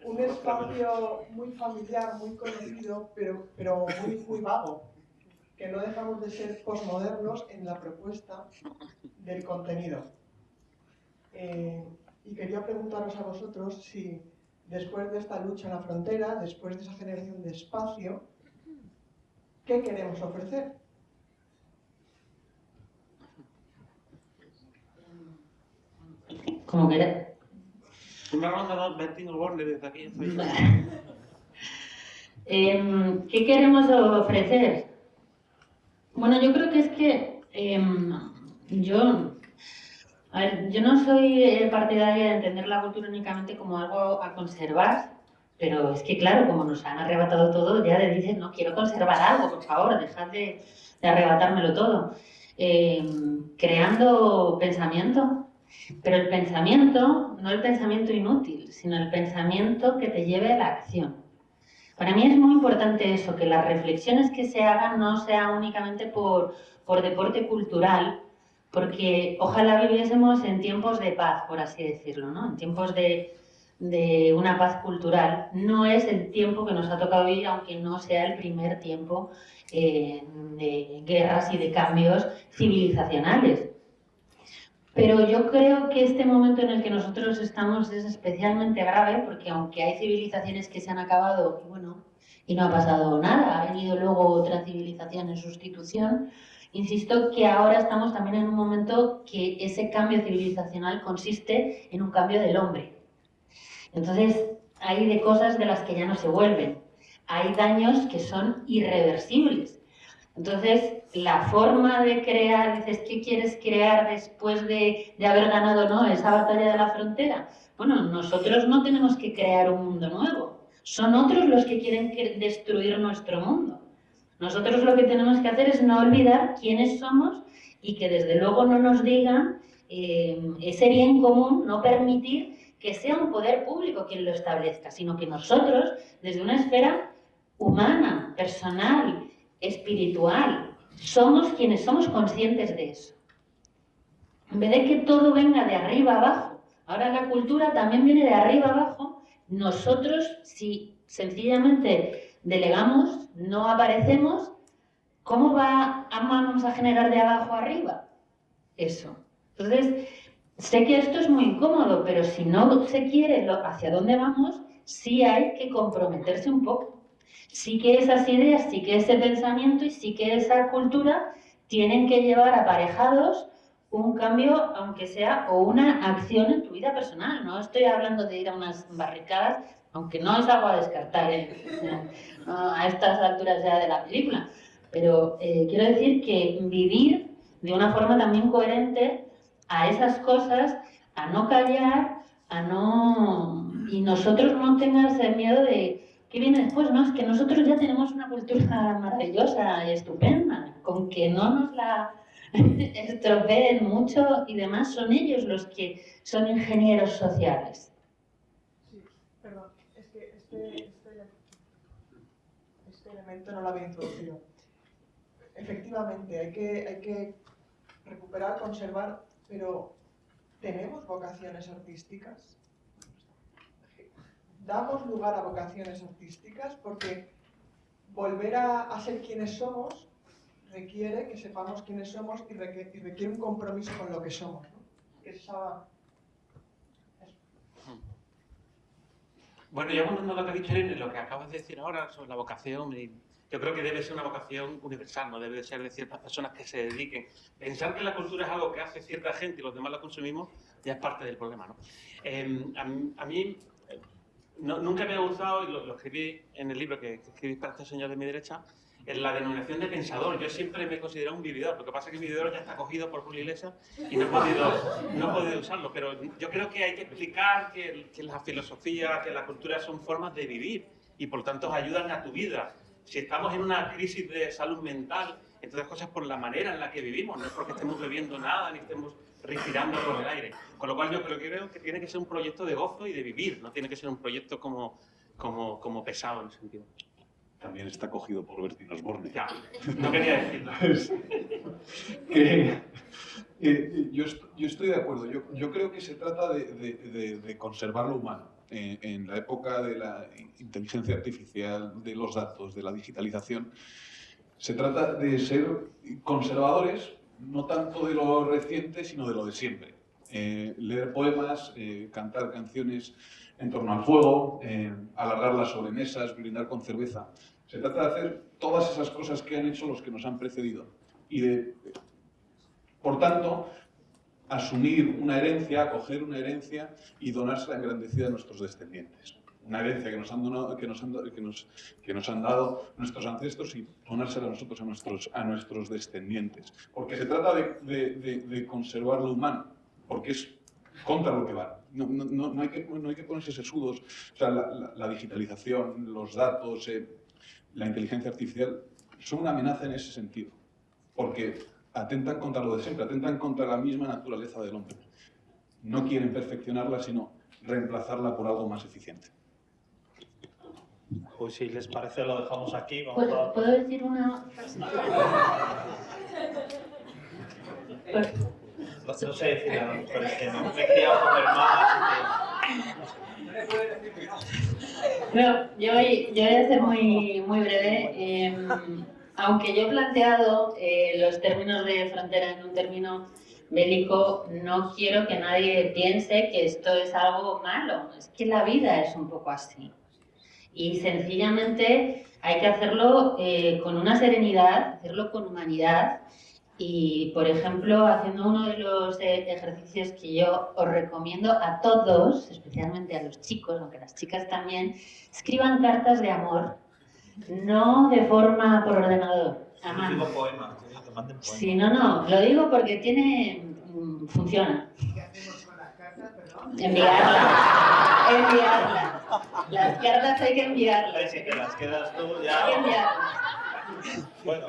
un espacio muy familiar, muy conocido, pero muy vago, que no dejamos de ser posmodernos en la propuesta del contenido. Y quería preguntaros a vosotros si después de esta lucha en la frontera, después de esa generación de espacio, ¿qué queremos ofrecer? Como quieras. Una ronda de Bertín Osborne desde aquí. ¿Qué queremos ofrecer? Bueno, yo creo que es que yo no soy partidaria de entender la cultura únicamente como algo a conservar, pero es que claro, como nos han arrebatado todo, ya le dices, no, quiero conservar algo, por favor, dejad de arrebatármelo todo. Creando pensamiento, pero el pensamiento, no el pensamiento inútil, sino el pensamiento que te lleve a la acción. Para mí es muy importante eso, que las reflexiones que se hagan no sean únicamente por deporte cultural, porque ojalá viviésemos en tiempos de paz, por así decirlo, ¿no? En tiempos de una paz cultural. No es el tiempo que nos ha tocado vivir, aunque no sea el primer tiempo de guerras y de cambios civilizacionales. Pero yo creo que este momento en el que nosotros estamos es especialmente grave, porque aunque hay civilizaciones que se han acabado, y no ha pasado nada, ha venido luego otra civilización en sustitución, insisto que ahora estamos también en un momento que ese cambio civilizacional consiste en un cambio del hombre. Entonces, hay de cosas de las que ya no se vuelven. Hay daños que son irreversibles. Entonces, la forma de crear, dices, ¿qué quieres crear después de haber ganado, ¿no?, esa batalla de la frontera? Bueno, nosotros no tenemos que crear un mundo nuevo. Son otros los que quieren destruir nuestro mundo. Nosotros lo que tenemos que hacer es no olvidar quiénes somos y que desde luego no nos digan ese bien común, no permitir que sea un poder público quien lo establezca, sino que nosotros, desde una esfera humana, personal, espiritual, somos quienes somos conscientes de eso. En vez de que todo venga de arriba abajo, ahora la cultura también viene de arriba abajo, nosotros si sencillamente delegamos, no aparecemos, ¿cómo vamos a generar de abajo arriba eso? Entonces, sé que esto es muy incómodo, pero si no se quiere hacia dónde vamos, sí hay que comprometerse un poco. Sí que esas ideas, sí que ese pensamiento y sí que esa cultura tienen que llevar aparejados un cambio, aunque sea, o una acción en tu vida personal. No estoy hablando de ir a unas barricadas, aunque no es algo a descartar a estas alturas ya de la película. Pero quiero decir que vivir de una forma también coherente a esas cosas, a no callar, y nosotros no tengas el miedo de ¿qué viene después? No, es que nosotros ya tenemos una cultura maravillosa y estupenda, con que no nos la estropeen mucho y demás, son ellos los que son ingenieros sociales. Sí, perdón, es que este elemento no lo había introducido. Efectivamente, hay que recuperar, conservar, pero ¿tenemos vocaciones artísticas? ¿Damos lugar a vocaciones artísticas? Porque volver a ser quienes somos requiere que sepamos quiénes somos y requiere un compromiso con lo que somos, ¿no? Bueno, yo abundando lo que ha dicho Irene, lo que acabas de decir ahora sobre la vocación, yo creo que debe ser una vocación universal, no debe ser de ciertas personas que se dediquen. Pensar que la cultura es algo que hace cierta gente y los demás la consumimos ya es parte del problema, ¿no? A mí nunca me ha gustado, y lo escribí en el libro que escribí para este señor de mi derecha, en la denominación de pensador. Yo siempre me he considerado un vividor. Lo que pasa es que mi vividor ya está cogido por Julio Iglesias y no he podido usarlo. Pero yo creo que hay que explicar que la filosofía, que la cultura son formas de vivir y por tanto ayudan a tu vida. Si estamos en una crisis de salud mental, entonces cosas por la manera en la que vivimos, no es porque estemos bebiendo nada ni estemos respirando por el aire. Con lo cual yo creo que tiene que ser un proyecto de gozo y de vivir, no tiene que ser un proyecto como pesado en ese sentido. También está cogido por Bertín Osborne. Ya, no quería decirlo. Yo estoy de acuerdo. Yo creo que se trata de conservar lo humano. En la época de la inteligencia artificial, de los datos, de la digitalización, se trata de ser conservadores, no tanto de lo reciente, sino de lo de siempre. Leer poemas, cantar canciones en torno al fuego, alargar las sobremesas, brindar con cerveza. Se trata de hacer todas esas cosas que han hecho los que nos han precedido y por tanto, asumir una herencia, acoger una herencia y donársela engrandecida a nuestros descendientes. Una herencia que nos han dado nuestros ancestros y donársela a nosotros, a nuestros descendientes. Porque se trata de conservar lo humano, porque es contra lo que va. No hay que ponerse sesudos. O sea, la digitalización, los datos, la inteligencia artificial son una amenaza en ese sentido, porque atentan contra lo de siempre, atentan contra la misma naturaleza del hombre. No quieren perfeccionarla, sino reemplazarla por algo más eficiente. Pues si les parece lo dejamos aquí. ¿Puedo decir una...? No sé decir a las mujeres que no. Me he criado con hermanas. No, yo voy a ser muy breve. Aunque yo he planteado los términos de frontera en un término bélico, no quiero que nadie piense que esto es algo malo. Es que la vida es un poco así. Y sencillamente hay que hacerlo con una serenidad, hacerlo con humanidad. Y, por ejemplo, haciendo uno de los ejercicios que yo os recomiendo a todos, especialmente a los chicos, aunque las chicas también, escriban cartas de amor, no de forma por ordenador, a mano. Digo poema, que te manden poema. Sí, no, lo digo porque funciona. ¿Qué hacemos con las cartas, perdón? Enviarlas. Las cartas hay que enviarlas. Si te las quedas tú, Hay que ya... enviarlas. Bueno,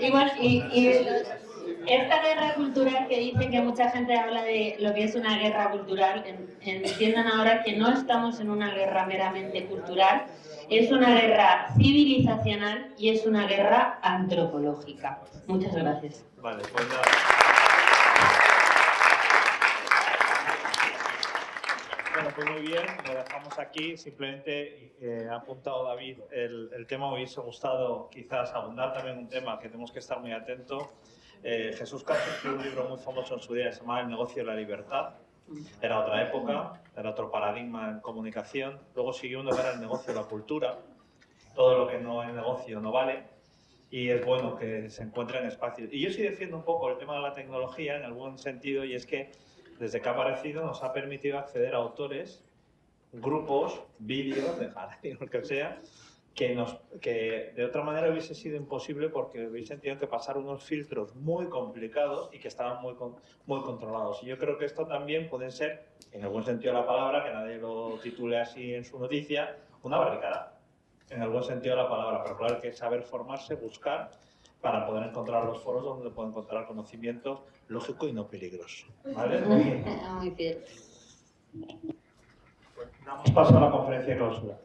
Esta guerra cultural que dice que mucha gente habla de lo que es una guerra cultural, entiendan ahora que no estamos en una guerra meramente cultural, es una guerra civilizacional y es una guerra antropológica. Muchas gracias. Vale, pues nada. Bueno, pues muy bien, lo dejamos aquí. Simplemente ha apuntado David el tema. Me hubiese gustado quizás abundar también un tema que tenemos que estar muy atentos. Jesús Castro escribió un libro muy famoso en su día, se llamaba El negocio de la libertad. Era otra época, era otro paradigma en comunicación. Luego siguió uno que era el negocio de la cultura. Todo lo que no es negocio no vale. Y es bueno que se encuentren espacios. Y yo sí defiendo un poco el tema de la tecnología en algún sentido, y es que desde que ha aparecido nos ha permitido acceder a autores, grupos, vídeos, de jardín, lo que sea, que de otra manera hubiese sido imposible porque hubiesen tenido que pasar unos filtros muy complicados y que estaban muy controlados. Y yo creo que esto también puede ser, en algún sentido de la palabra, que nadie lo titule así en su noticia, una barricada, en algún sentido de la palabra. Pero claro, hay que saber formarse, buscar, para poder encontrar los foros donde pueden encontrar conocimiento lógico y no peligroso. ¿Vale? Muy bien. Damos paso a la conferencia de clausura.